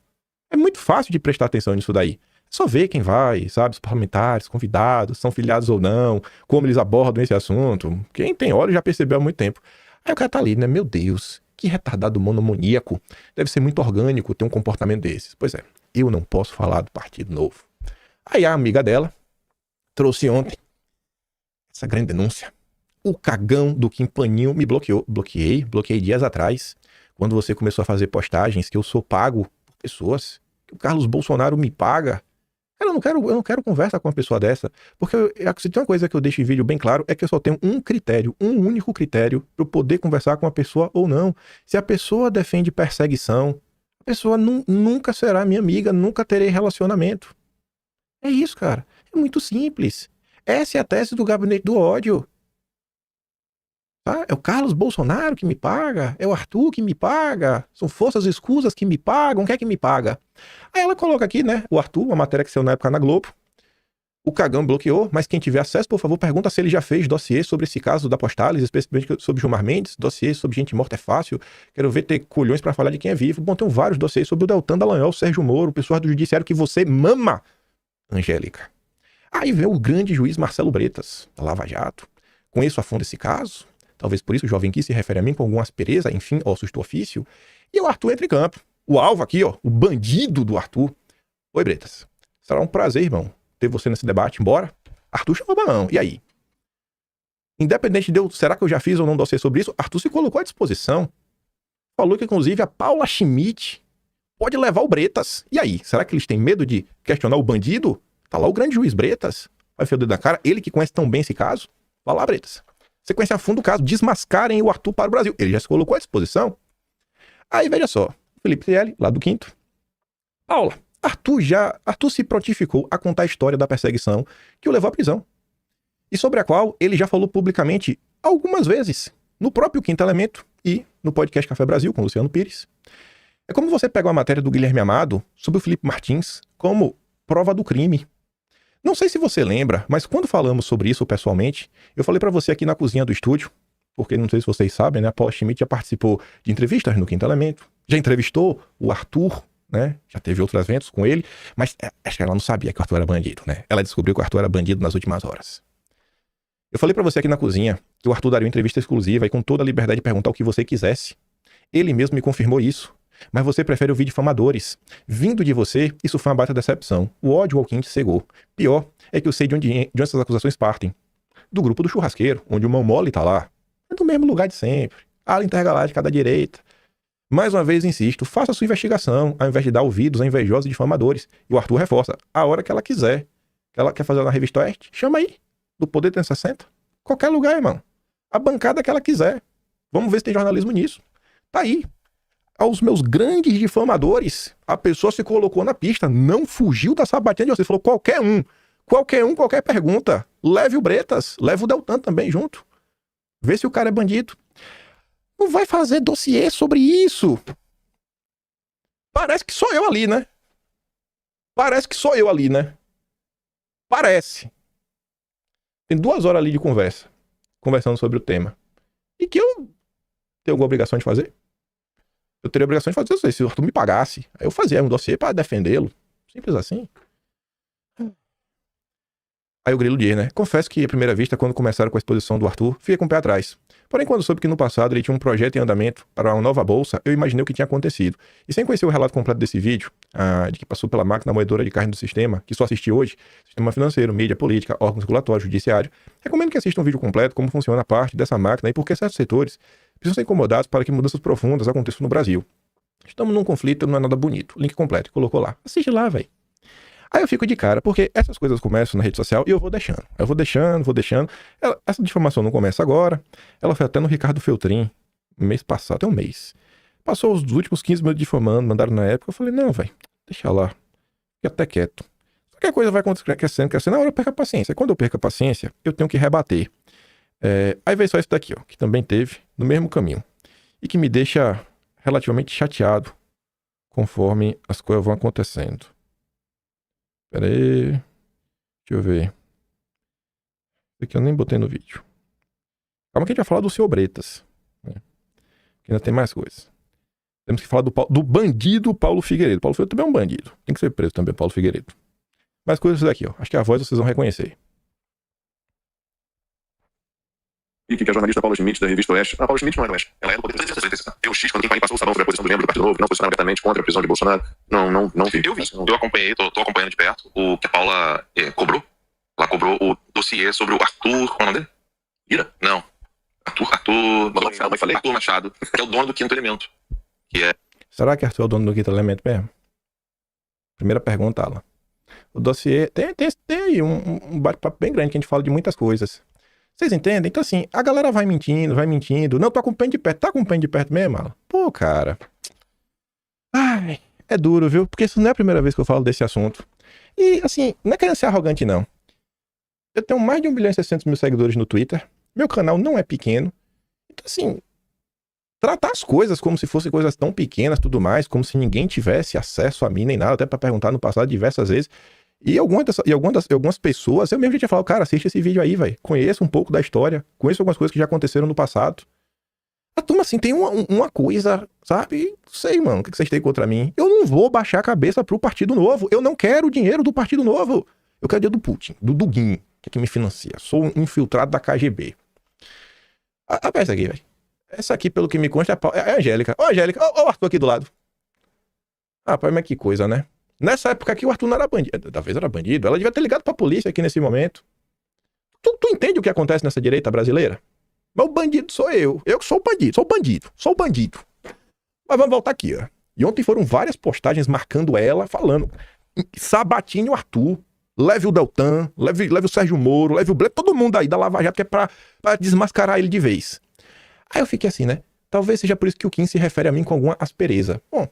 É muito fácil de prestar atenção nisso daí. É só ver quem vai, sabe, os parlamentares, convidados, são filiados ou não, como eles abordam esse assunto. Quem tem olho já percebeu há muito tempo. Aí o cara tá ali, né, meu Deus, que retardado monomaníaco. Deve ser muito orgânico ter um comportamento desses. Pois é, eu não posso falar do Partido Novo. Aí a amiga dela trouxe ontem essa grande denúncia. O cagão do Kim Paninho me bloqueou. Bloqueei dias atrás, quando você começou a fazer postagens que eu sou pago por pessoas, que o Carlos Bolsonaro me paga. Cara, eu não quero conversa com uma pessoa dessa, porque se tem uma coisa que eu deixo em vídeo bem claro, é que eu só tenho um critério, um único critério para eu poder conversar com uma pessoa ou não. Se a pessoa defende perseguição, a pessoa nunca será minha amiga, nunca terei relacionamento. É isso, cara. É muito simples. Essa é a tese do gabinete do ódio. Tá? É o Carlos Bolsonaro que me paga, é o Arthur que me paga, são forças escusas que me pagam, quem é que me paga? Aí ela coloca aqui, né, o Arthur, uma matéria que saiu na época na Globo, o cagão bloqueou, mas quem tiver acesso, por favor, pergunta se ele já fez dossiê sobre esse caso da Postales, especificamente sobre Gilmar Mendes, dossiê sobre gente morta é fácil, quero ver ter colhões pra falar de quem é vivo. Bom, tem vários dossiês sobre o Deltan Dallagnol, o Sérgio Moro, o pessoal do judiciário que você mama, Angélica. Aí vem o grande juiz Marcelo Bretas, da Lava Jato. Conheço a fundo esse caso, talvez por isso o jovem aqui se refere a mim com alguma aspereza, enfim, ossos do ofício. E o Arthur entra em campo. O alvo aqui, ó, o bandido do Arthur. Oi, Bretas. Será um prazer, irmão, ter você nesse debate. Embora Arthur chamou balão. E aí? Independente de eu, será que eu já fiz ou não dossiê sobre isso, Arthur se colocou à disposição. Falou que, inclusive, a Paula Schmidt pode levar o Bretas. E aí? Será que eles têm medo de questionar o bandido? Tá lá o grande juiz Bretas. Vai enfiar o dedo na cara. Ele que conhece tão bem esse caso. Vai lá, Bretas. Você conhece a fundo o caso. Desmascarem o Arthur para o Brasil. Ele já se colocou à disposição. Aí, veja só. Felipe Trielli, lá do Quinto. Paula, Arthur se prontificou a contar a história da perseguição que o levou à prisão. E sobre a qual ele já falou publicamente algumas vezes. No próprio Quinto Elemento e no podcast Café Brasil com o Luciano Pires. É como você pega uma matéria do Guilherme Amado sobre o Felipe Martins como prova do crime. Não sei se você lembra, mas quando falamos sobre isso pessoalmente, eu falei pra você aqui na cozinha do estúdio, porque não sei se vocês sabem, né? A Paula Schmidt já participou de entrevistas no Quinto Elemento, já entrevistou o Arthur, né? Já teve outros eventos com ele, mas acho que ela não sabia que o Arthur era bandido, né? Ela descobriu que o Arthur era bandido nas últimas horas. Eu falei pra você aqui na cozinha que o Arthur daria uma entrevista exclusiva e com toda a liberdade de perguntar o que você quisesse. Ele mesmo me confirmou isso. Mas você prefere ouvir difamadores. Vindo de você, isso foi uma baita decepção. O ódio ao Kim te cegou. Pior é que eu sei de onde essas acusações partem. Do grupo do churrasqueiro, onde o Mão Mole tá lá. É do mesmo lugar de sempre. Ala intergaláctica da direita. Mais uma vez insisto, faça a sua investigação, ao invés de dar ouvidos a invejosos e difamadores. E o Arthur reforça, a hora que ela quiser. Ela quer fazer na Revista Oeste? Chama aí. Do Poder 360. Qualquer lugar, irmão. A bancada que ela quiser. Vamos ver se tem jornalismo nisso. Tá aí. Aos meus grandes difamadores, a pessoa se colocou na pista, não fugiu da sabatina de vocês, falou qualquer pergunta, leve o Bretas, leve o Deltan também junto, vê se o cara é bandido. Não vai fazer dossiê sobre isso. Parece que sou eu ali, né? Parece. Tem 2 horas ali de conversa, conversando sobre o tema. E que eu tenho alguma obrigação de fazer? Eu teria a obrigação de fazer isso. Se o Arthur me pagasse, aí eu fazia um dossiê para defendê-lo. Simples assim. Aí o Grilo diz, né? Confesso que, à primeira vista, quando começaram com a exposição do Arthur, fiquei com o pé atrás. Porém, quando soube que no passado ele tinha um projeto em andamento para uma nova bolsa, eu imaginei o que tinha acontecido. E sem conhecer o relato completo desse vídeo, de que passou pela máquina moedora de carne do sistema, que só assisti hoje, sistema financeiro, mídia, política, órgãos regulatórios, judiciário, recomendo que assista um vídeo completo como funciona a parte dessa máquina e por que certos setores precisam ser incomodados para que mudanças profundas aconteçam no Brasil. Estamos num conflito, não é nada bonito. Link completo, colocou lá. Assiste lá, velho. Aí eu fico de cara, porque essas coisas começam na rede social e eu vou deixando. Vou deixando. Essa difamação não começa agora. Ela foi até no Ricardo Feltrin, mês passado, até um mês. Passou os últimos 15 minutos difamando, mandaram na época. Eu falei, não, velho, deixa lá. Fique até quieto. Só que a coisa vai crescendo. Na hora eu perco a paciência. Quando eu perco a paciência, eu tenho que rebater. Aí veio só isso daqui, ó, que também teve no mesmo caminho. E que me deixa relativamente chateado conforme as coisas vão acontecendo. Pera aí. Deixa eu ver. Isso aqui eu nem botei no vídeo. Calma que a gente vai falar do seu Bretas. Né? Que ainda tem mais coisas. Temos que falar do bandido Paulo Figueiredo. Paulo Figueiredo também é um bandido. Tem que ser preso também, Paulo Figueiredo. Mais coisas daqui, ó. Acho que a voz vocês vão reconhecer. Que é a jornalista Paula Schmidt, da revista Oeste. Paula Schmidt não é do Oeste. Ela é do Poder. Eu X, quando quem passou o sabão sobre a posição do membro do Partido Novo, não posicionava abertamente contra a prisão de Bolsonaro. Não vi. Eu vi. Eu acompanhei, tô acompanhando de perto o que a Paula cobrou. Ela cobrou o dossiê sobre o Arthur... Qual é o nome dele? Ira? Não. Arthur Machado, que é o dono do Quinto Elemento. Será que Arthur é o dono do Quinto Elemento mesmo? Primeira pergunta, Alan. O dossiê... Tem aí um bate-papo bem grande que a gente fala de muitas coisas. Vocês entendem? Então, assim, a galera vai mentindo. Não, tô acompanhando de perto. Tá acompanhando de perto mesmo, Alan? Pô, cara. Ai, é duro, viu? Porque isso não é a primeira vez que eu falo desse assunto. E, assim, não é querendo ser arrogante, não. Eu tenho mais de 1.600.000 seguidores no Twitter. Meu canal não é pequeno. Então, assim, tratar as coisas como se fossem coisas tão pequenas, tudo mais, como se ninguém tivesse acesso a mim nem nada, até pra perguntar no passado diversas vezes. E algumas pessoas, eu mesmo já tinha falado, cara, assiste esse vídeo aí, velho. Conheça um pouco da história, conheça algumas coisas que já aconteceram no passado. A turma, assim, tem uma coisa, sabe? Não sei, mano, o que vocês têm contra mim? Eu não vou baixar a cabeça pro Partido Novo. Eu não quero o dinheiro do Partido Novo. Eu quero o dinheiro do Putin, do Dugin, que é que me financia. Sou um infiltrado da KGB. Essa aqui, velho. Essa aqui, pelo que me consta, é a Angélica. Ó, Angélica, ó o Arthur aqui do lado. Rapaz, mas que coisa, né? Nessa época aqui o Arthur não era bandido. Talvez era bandido. Ela devia ter ligado pra polícia aqui nesse momento. Tu entende o que acontece nessa direita brasileira? Mas o bandido sou eu. Eu que sou o bandido. Mas vamos voltar aqui, ó. E ontem foram várias postagens marcando ela, falando: sabatine o Arthur, leve o Deltan, leve o Sérgio Moro, leve o Bleco, todo mundo aí da Lava Jato, que é pra desmascarar ele de vez. Aí eu fiquei assim, né? Talvez seja por isso que o Kim se refere a mim com alguma aspereza. Bom,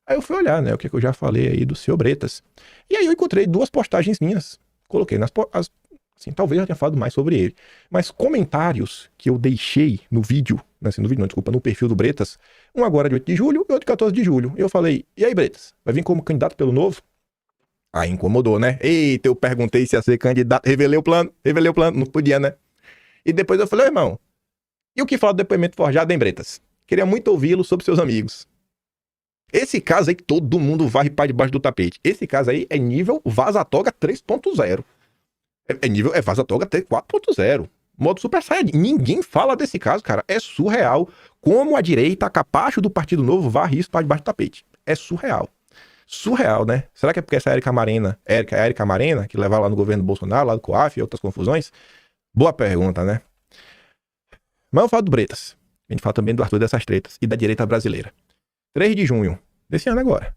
aí eu fui olhar, né, o que eu já falei aí do seu Bretas. E aí eu encontrei duas postagens minhas. Coloquei assim, talvez eu tenha falado mais sobre ele. Mas comentários que eu deixei no vídeo, no perfil do Bretas, um agora de 8 de julho e outro de 14 de julho. Eu falei, e aí, Bretas, vai vir como candidato pelo Novo? Aí incomodou, né? Eita, eu perguntei se ia ser candidato, revelei o plano, não podia, né? E depois eu falei, irmão, e o que fala do depoimento forjado, hein, Bretas? Queria muito ouvi-lo sobre seus amigos. Esse caso aí que todo mundo varre para debaixo do tapete. Esse caso aí é nível Vaza-Toga 3.0. É Vaza-Toga 4.0. Modo Super Saiyajin. Ninguém fala desse caso, cara. É surreal como a direita, capacho do Partido Novo, varre isso para debaixo do tapete. É surreal. Surreal, né? Será que é porque essa Érica Marena, que leva lá no governo Bolsonaro, lá do COAF e outras confusões? Boa pergunta, né? Mas eu falo do Bretas. A gente fala também do Arthur dessas tretas e da direita brasileira. 3 de junho desse ano agora.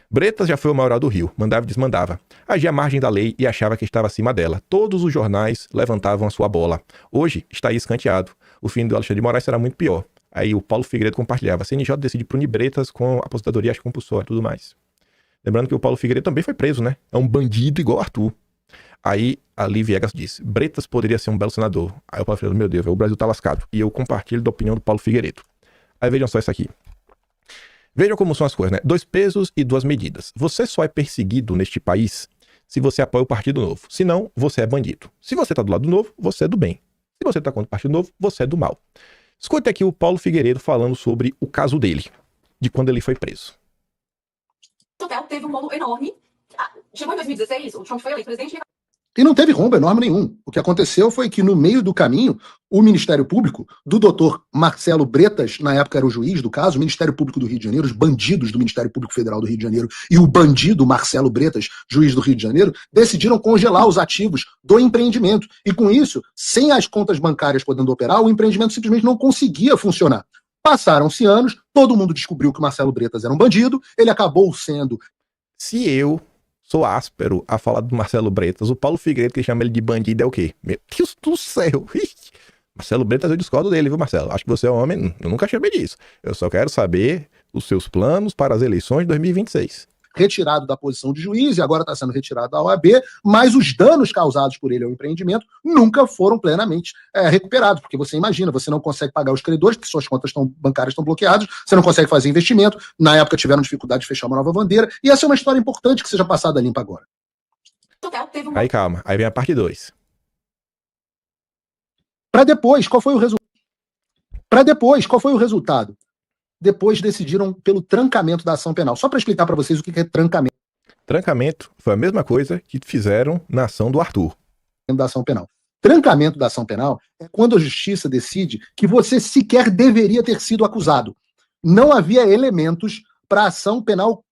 Bretas já foi o maioral do Rio, mandava e desmandava. Agia à margem da lei e achava que estava acima dela. Todos os jornais levantavam a sua bola. Hoje está aí escanteado. O fim do Alexandre de Moraes será muito pior. Aí o Paulo Figueiredo compartilhava. CNJ decide punir Bretas com aposentadoria compulsória e tudo mais. Lembrando que o Paulo Figueiredo também foi preso, né? É um bandido igual Arthur. Aí a Liv Viegas disse, Bretas poderia ser um belo senador. Aí o Paulo Figueiredo, meu Deus, o Brasil tá lascado. E eu compartilho da opinião do Paulo Figueiredo. Aí vejam só isso aqui. Vejam como são as coisas, né? 2 pesos e 2 medidas. Você só é perseguido neste país se você apoia o Partido Novo. Se não, você é bandido. Se você tá do lado do Novo, você é do bem. Se você tá contra o Partido Novo, você é do mal. Escute aqui o Paulo Figueiredo falando sobre o caso dele, de quando ele foi preso. O hotel teve um bolo enorme. Chegou em 2016, o Trump foi eleito presidente. E não teve rombo enorme nenhum. O que aconteceu foi que, no meio do caminho, o Ministério Público, do doutor Marcelo Bretas, na época era o juiz do caso, o Ministério Público do Rio de Janeiro, os bandidos do Ministério Público Federal do Rio de Janeiro e o bandido Marcelo Bretas, juiz do Rio de Janeiro, decidiram congelar os ativos do empreendimento. E com isso, sem as contas bancárias podendo operar, o empreendimento simplesmente não conseguia funcionar. Passaram-se anos, todo mundo descobriu que o Marcelo Bretas era um bandido, ele acabou sendo... Se eu sou áspero a falar do Marcelo Bretas, o Paulo Figueiredo, que chama ele de bandido, é o quê? Meu Deus do céu! Marcelo Bretas, eu discordo dele, viu, Marcelo? Acho que você é um homem, eu nunca chamei disso. Eu só quero saber os seus planos para as eleições de 2026. Retirado da posição de juiz e agora está sendo retirado da OAB, mas os danos causados por ele ao empreendimento nunca foram plenamente recuperados, porque você imagina, você não consegue pagar os credores, porque suas contas bancárias estão bloqueadas, você não consegue fazer investimento, na época tiveram dificuldade de fechar uma nova bandeira, e essa é uma história importante que seja passada limpa agora. Aí calma, aí vem a parte 2. Para depois, qual foi o resultado? Depois decidiram pelo trancamento da ação penal. Só para explicar para vocês o que é trancamento. Trancamento foi a mesma coisa que fizeram na ação do Arthur. Da ação penal. Trancamento da ação penal é quando a justiça decide que você sequer deveria ter sido acusado. Não havia elementos para a ação penal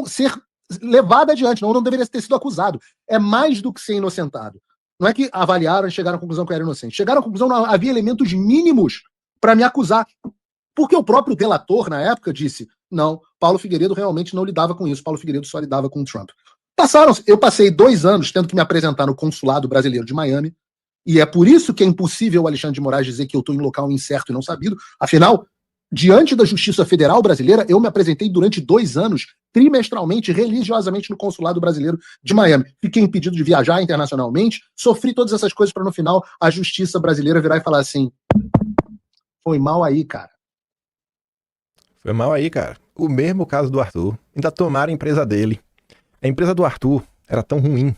ser levada adiante, não deveria ter sido acusado. É mais do que ser inocentado. Não é que avaliaram e chegaram à conclusão que eu era inocente. Chegaram à conclusão que não havia elementos mínimos para me acusar. Porque o próprio delator, na época, disse, não, Paulo Figueiredo realmente não lidava com isso, Paulo Figueiredo só lidava com o Trump. Eu passei 2 anos tendo que me apresentar no consulado brasileiro de Miami, e é por isso que é impossível o Alexandre de Moraes dizer que eu estou em local incerto e não sabido. Afinal, diante da Justiça Federal brasileira, eu me apresentei durante 2 anos, trimestralmente, religiosamente no consulado brasileiro de Miami. Fiquei impedido de viajar internacionalmente, sofri todas essas coisas para no final a Justiça brasileira virar e falar assim, foi mal aí, cara. Foi mal aí, cara. O mesmo caso do Arthur. Ainda tomaram a empresa dele. A empresa do Arthur era tão ruim,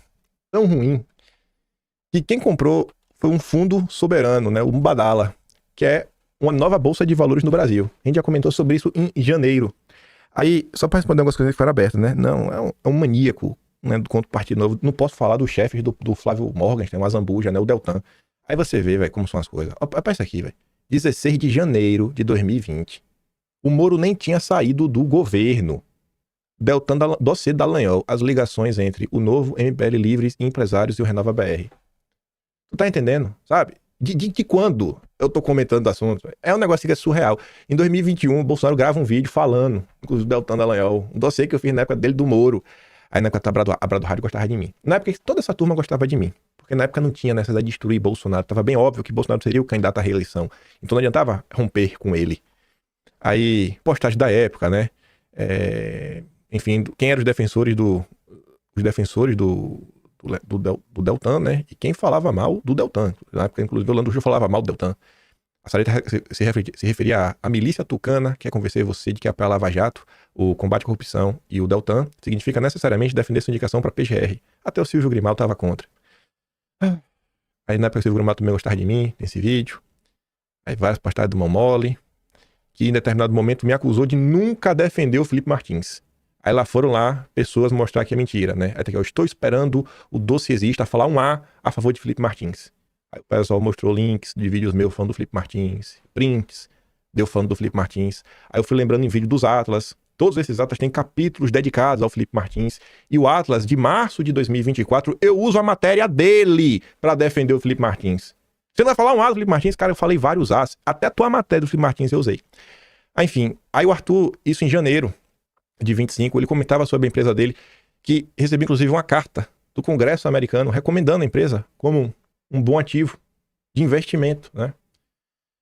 que quem comprou foi um fundo soberano, né? O Mubadala, que é uma nova bolsa de valores no Brasil. A gente já comentou sobre isso em janeiro. Aí, só para responder algumas coisas que foram abertas, né? Não, é um maníaco, né, do Contra o Partido Novo. Não posso falar dos chefes do Flávio Morgenstern, o Azambuja, né? O Deltan. Aí você vê, velho, como são as coisas. Olha isso aqui, velho. 16 de janeiro de 2020. O Moro nem tinha saído do governo. Deltan dossiê Dallagnol, as ligações entre o novo MBL Livres e empresários e o Renova BR. Tu tá entendendo? Sabe? De quando eu tô comentando do assunto? É um negócio que é surreal. Em 2021, o Bolsonaro grava um vídeo falando com o Deltan Dallagnol, um dossiê que eu fiz na época dele do Moro. Aí na época a Brado Rádio gostava de mim. Na época toda essa turma gostava de mim. Porque na época não tinha necessidade de destruir Bolsonaro. Tava bem óbvio que Bolsonaro seria o candidato à reeleição. Então não adiantava romper com ele. Aí, postagem da época, né? Enfim, quem eram os defensores do Deltan, né? E quem falava mal do Deltan. Na época, inclusive, o Orlando Gil falava mal do Deltan. A Sarita se referia à milícia tucana, que é convencer você de que apoia a Lava Jato, o combate à corrupção e o Deltan significa necessariamente defender sua indicação para a PGR. Até o Silvio Grimaldo estava contra. Aí na época o Silvio Grimaldo também gostava de mim, nesse vídeo. Aí várias postagens do Momole, que em determinado momento me acusou de nunca defender o Felipe Martins. Aí lá foram pessoas mostrar que é mentira, né? Aí eu estou esperando o dossiêzista falar um A favor de Felipe Martins. Aí o pessoal mostrou links de vídeos meus falando do Felipe Martins, prints, deu falando do Felipe Martins. Aí eu fui lembrando em vídeo dos Atlas. Todos esses Atlas têm capítulos dedicados ao Felipe Martins. E o Atlas de março de 2024, eu uso a matéria dele para defender o Felipe Martins. Você não vai falar um A do Felipe Martins? Cara, eu falei vários As. Até a tua matéria do Felipe Martins eu usei. Enfim, aí o Arthur, isso em janeiro de 25, ele comentava sobre a empresa dele, que recebeu inclusive uma carta do Congresso americano recomendando a empresa como um bom ativo de investimento, né?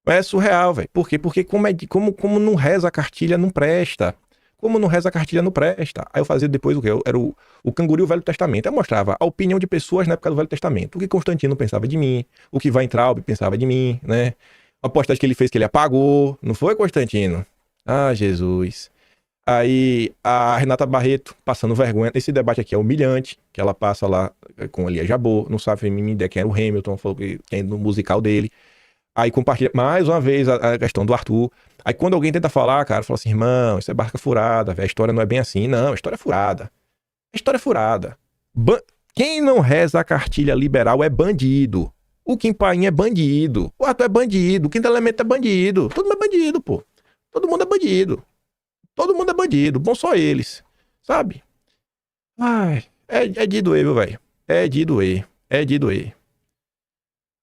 Mas é surreal, velho. Por quê? Porque como não reza a cartilha, não presta. Como não reza a cartilha, não presta. Aí eu fazia depois o quê? Era o Canguru e o Velho Testamento. Eu mostrava a opinião de pessoas na época do Velho Testamento. O que Constantino pensava de mim, o que Weintraub pensava de mim, né? A postagem que ele fez que ele apagou. Não foi, Constantino? Ah, Jesus. Aí a Renata Barreto passando vergonha. Esse debate aqui é humilhante, que ela passa lá com Elia Jabor, não sabe me ideia quem era o Hamilton, falou que é no musical dele. Aí compartilha mais uma vez a questão do Arthur. Aí quando alguém tenta falar, cara, fala assim, irmão, isso é barca furada, véio, a história não é bem assim. Não, a história é furada. A história é furada. Quem não reza a cartilha liberal é bandido. O Kim Paim é bandido. O Arthur é bandido. O Quinto Elemento é bandido. Todo mundo é bandido, pô. Todo mundo é bandido. Todo mundo é bandido. Bom só eles. Sabe? Ai, é de doer, viu, velho? É de doer. É de doer.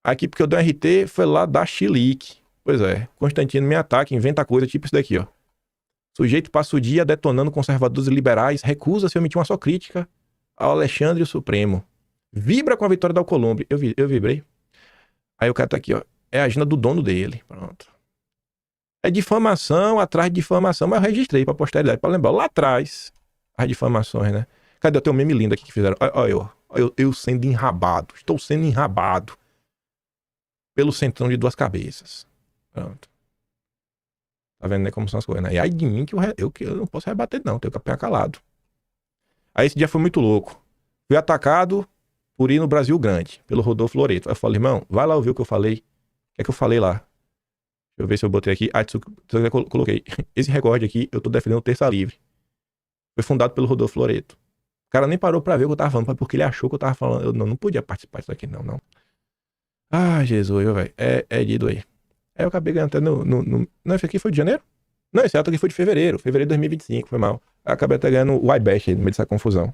Aqui porque eu dei um RT foi lá da Chilique. Pois é. Constantino me ataca, inventa coisa tipo isso daqui, ó. Sujeito passa o dia detonando conservadores e liberais, recusa-se a omitir uma só crítica ao Alexandre e o Supremo. Vibra com a vitória da Alcolumbre. Eu vibrei. Aí o cara tá aqui, ó. É a agenda do dono dele. Pronto. É difamação atrás de difamação. Mas eu registrei pra posteridade, pra lembrar. Lá atrás, as difamações, né? Cadê? Eu tenho um meme lindo aqui que fizeram. Olha eu sendo enrabado. Estou sendo enrabado pelo centrão de duas cabeças. Pronto. Tá vendo, né, como são as coisas, né? E aí de mim que eu não posso rebater, não. Tenho que ficar calado. Aí esse dia foi muito louco. Fui atacado por ir no Brasil Grande, pelo Rodolfo Loreto. Aí eu falei, irmão, vai lá ouvir o que eu falei. O que é que eu falei lá? Deixa eu ver se eu botei aqui. Eu coloquei. Esse recorde aqui, eu tô defendendo o Terça Livre. Foi fundado pelo Rodolfo Loreto. O cara nem parou pra ver o que eu tava falando, porque ele achou que eu tava falando. Eu não podia participar disso aqui, não. Ah, Jesus, velho. É de doer. Aí eu acabei ganhando até Não, esse aqui foi de janeiro? Não, esse aqui foi de fevereiro. Fevereiro de 2025, foi mal. Eu acabei até ganhando o iBest aí no meio dessa confusão.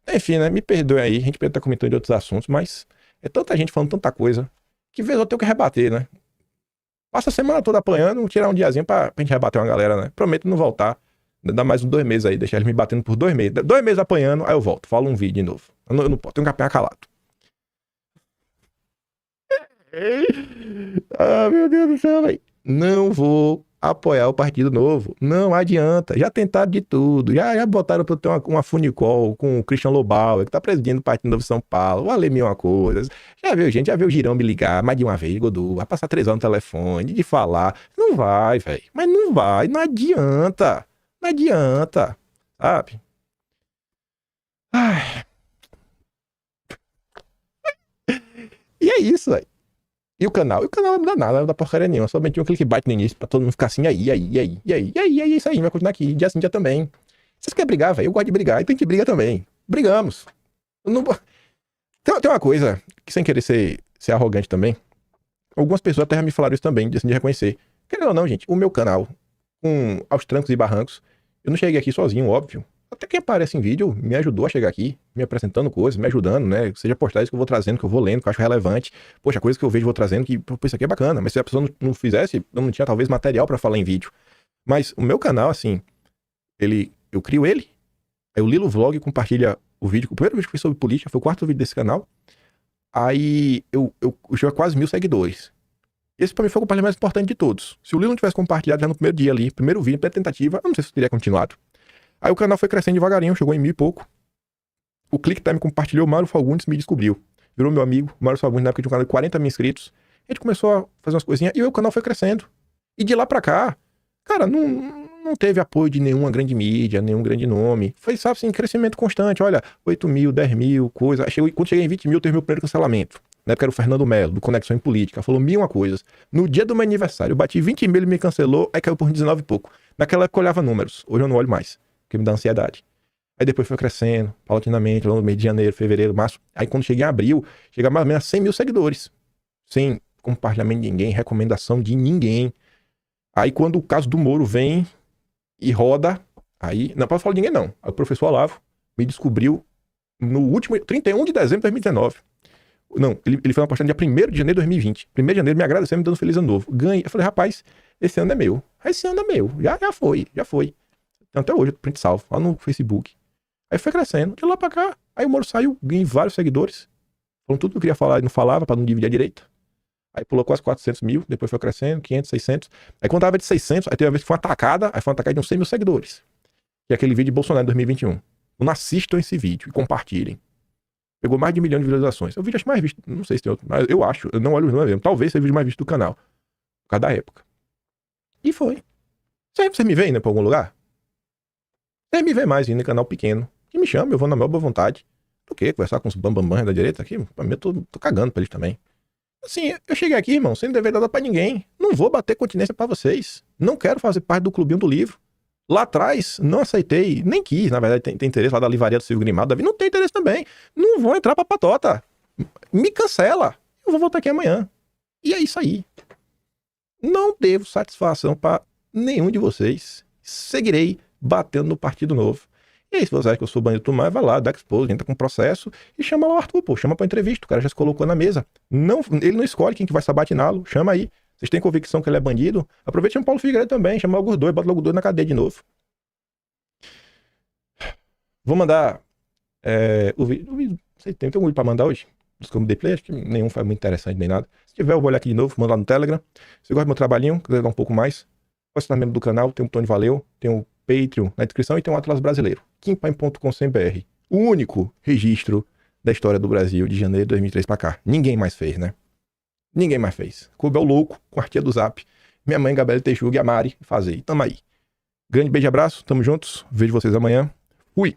Enfim, né? Me perdoe aí. A gente podia estar comentando de outros assuntos, mas é tanta gente falando tanta coisa que vez eu tenho que rebater, né? Passa a semana toda apanhando, tirar um diazinho pra gente rebater uma galera, né? Prometo não voltar. Dá mais uns 2 meses aí, deixar eles me batendo por 2 meses. 2 meses apanhando, aí eu volto. Falo um vídeo de novo. Eu não posso, tenho que apanhar calado. Ah, meu Deus do céu, velho. Não vou apoiar o Partido Novo. Não adianta. Já tentaram de tudo. Já botaram pra eu ter uma funicol com o Christian Lobauer, que tá presidindo o Partido Novo de São Paulo. Vou ler mil uma coisa. Já viu o Girão me ligar mais de uma vez, Godô. Vai passar 3 horas no telefone, de falar. Não vai, velho. Mas não vai. Não adianta. Não adianta. Sabe? Ai. E é isso, velho. E o canal? E o canal não dá nada, não dá porcaria nenhuma. Somente um clickbait no início pra todo mundo ficar assim, e aí, é isso aí, vai continuar aqui, dia sim, dia também. Vocês querem brigar, velho? Eu gosto de brigar, então a gente briga também. Brigamos. Não... Tem uma coisa, que sem querer ser arrogante também, algumas pessoas até já me falaram isso também, de reconhecer. Querendo ou não, gente, o meu canal, aos trancos e barrancos, eu não cheguei aqui sozinho, óbvio. Até quem aparece em vídeo me ajudou a chegar aqui, me apresentando coisas, me ajudando, né? Seja postagens que eu vou trazendo, que eu vou lendo, que eu acho relevante. Poxa, coisas que eu vejo vou trazendo, que, pô, isso aqui é bacana. Mas se a pessoa não fizesse, eu não tinha talvez material pra falar em vídeo. Mas o meu canal, assim, eu crio ele, aí o Lilo Vlog compartilha o vídeo. O primeiro vídeo que foi sobre política, foi o 4º vídeo desse canal. Aí eu chego a quase 1000 seguidores. Esse pra mim foi o compartilhamento mais importante de todos. Se o Lilo não tivesse compartilhado já no primeiro dia ali, primeiro vídeo, primeira tentativa, eu não sei se eu teria continuado. Aí o canal foi crescendo devagarinho, chegou em 1000 e pouco. O ClickTime compartilhou, o Mário Fagundes me descobriu. Virou meu amigo, o Mário Fagundes, na época de um canal de 40 mil inscritos. A gente começou a fazer umas coisinhas e o canal foi crescendo. E de lá pra cá, cara, não teve apoio de nenhuma grande mídia, nenhum grande nome. Foi, sabe assim, crescimento constante. Olha, 8 mil, 10 mil, coisa. Quando cheguei em 20 mil, teve meu primeiro cancelamento. Na época era o Fernando Melo, do Conexão em Política. Falou 1001 coisas. No dia do meu aniversário, eu bati 20 mil, ele me cancelou, aí caiu por 19 e pouco. Naquela época eu olhava números. Hoje eu não olho mais, porque me dá ansiedade. Aí depois foi crescendo, paulatinamente, no mês de janeiro, fevereiro, março. Aí quando cheguei em abril, chegava mais ou menos a 100 mil seguidores. Sem compartilhamento de ninguém, recomendação de ninguém. Aí quando o caso do Moro vem e roda, aí, não pode falar de ninguém não. Aí o professor Olavo me descobriu no último, 31 de dezembro de 2019. Não, ele fez uma postagem dia 1º de janeiro de 2020. 1º de janeiro me agradecendo, me dando um feliz ano novo. Ganhei. Eu falei, rapaz, esse ano é meu. Esse ano é meu. Já foi. Até hoje, eu print salvo, lá no Facebook. Aí foi crescendo, de lá pra cá. Aí o Moro saiu, ganhei vários seguidores. Falando tudo que eu queria falar e não falava, pra não dividir a direita. Aí pulou quase 400 mil, depois foi crescendo, 500, 600. Aí quando tava de 600, aí teve uma vez que foi uma atacada, aí foi uma atacada de uns 100 mil seguidores. Que é aquele vídeo de Bolsonaro em 2021. Não assistam esse vídeo e compartilhem. Pegou mais de 1 milhão de visualizações. É o vídeo acho mais visto, não sei se tem outro, mas eu acho, eu não olho os números mesmo. Talvez seja o vídeo mais visto do canal. Por causa da época. E foi. Você me vê indo pra algum lugar? Você me vê mais indo em canal pequeno. Que me chama, eu vou na maior boa vontade. Do que conversar com os bambambãs da direita aqui? Pra mim, eu tô cagando pra eles também. Assim, eu cheguei aqui, irmão, sem dever nada pra ninguém. Não vou bater continência pra vocês. Não quero fazer parte do clubinho do livro. Lá atrás, não aceitei, nem quis, na verdade, tem interesse lá da livraria do Silvio Grimado. Davi não tem interesse também. Não vou entrar pra patota. Me cancela. Eu vou voltar aqui amanhã. E é isso aí. Não devo satisfação pra nenhum de vocês. Seguirei batendo no Partido Novo. E aí, se você acha que eu sou bandido do mar, vai lá, dá expose, entra com processo e chama lá o Arthur, pô. Chama pra entrevista. O cara já se colocou na mesa. Não, ele não escolhe quem que vai sabatiná-lo. Chama aí. Vocês têm convicção que ele é bandido? Aproveita e chama o Paulo Figueiredo também. Chama logo os dois, bota logo os dois na cadeia de novo. Vou mandar o vídeo. Tem um vídeo pra mandar hoje? Dos que eu me dei play, acho que nenhum foi muito interessante nem nada. Se tiver, eu vou olhar aqui de novo, mando lá no Telegram. Se você gosta do meu trabalhinho, quiser dar um pouco mais, pode estar membro do canal, tem um botão de valeu, tem um Patreon na descrição e tem um Atlas Brasileiro. Kimpaim.com.br. O único registro da história do Brasil de janeiro de 2003 pra cá. Ninguém mais fez, né? Ninguém mais fez. Clube é o louco, com a tia do Zap. Minha mãe, Gabriela Teixuga e a Mari fazer. Tamo aí. Grande beijo e abraço, tamo juntos. Vejo vocês amanhã. Fui!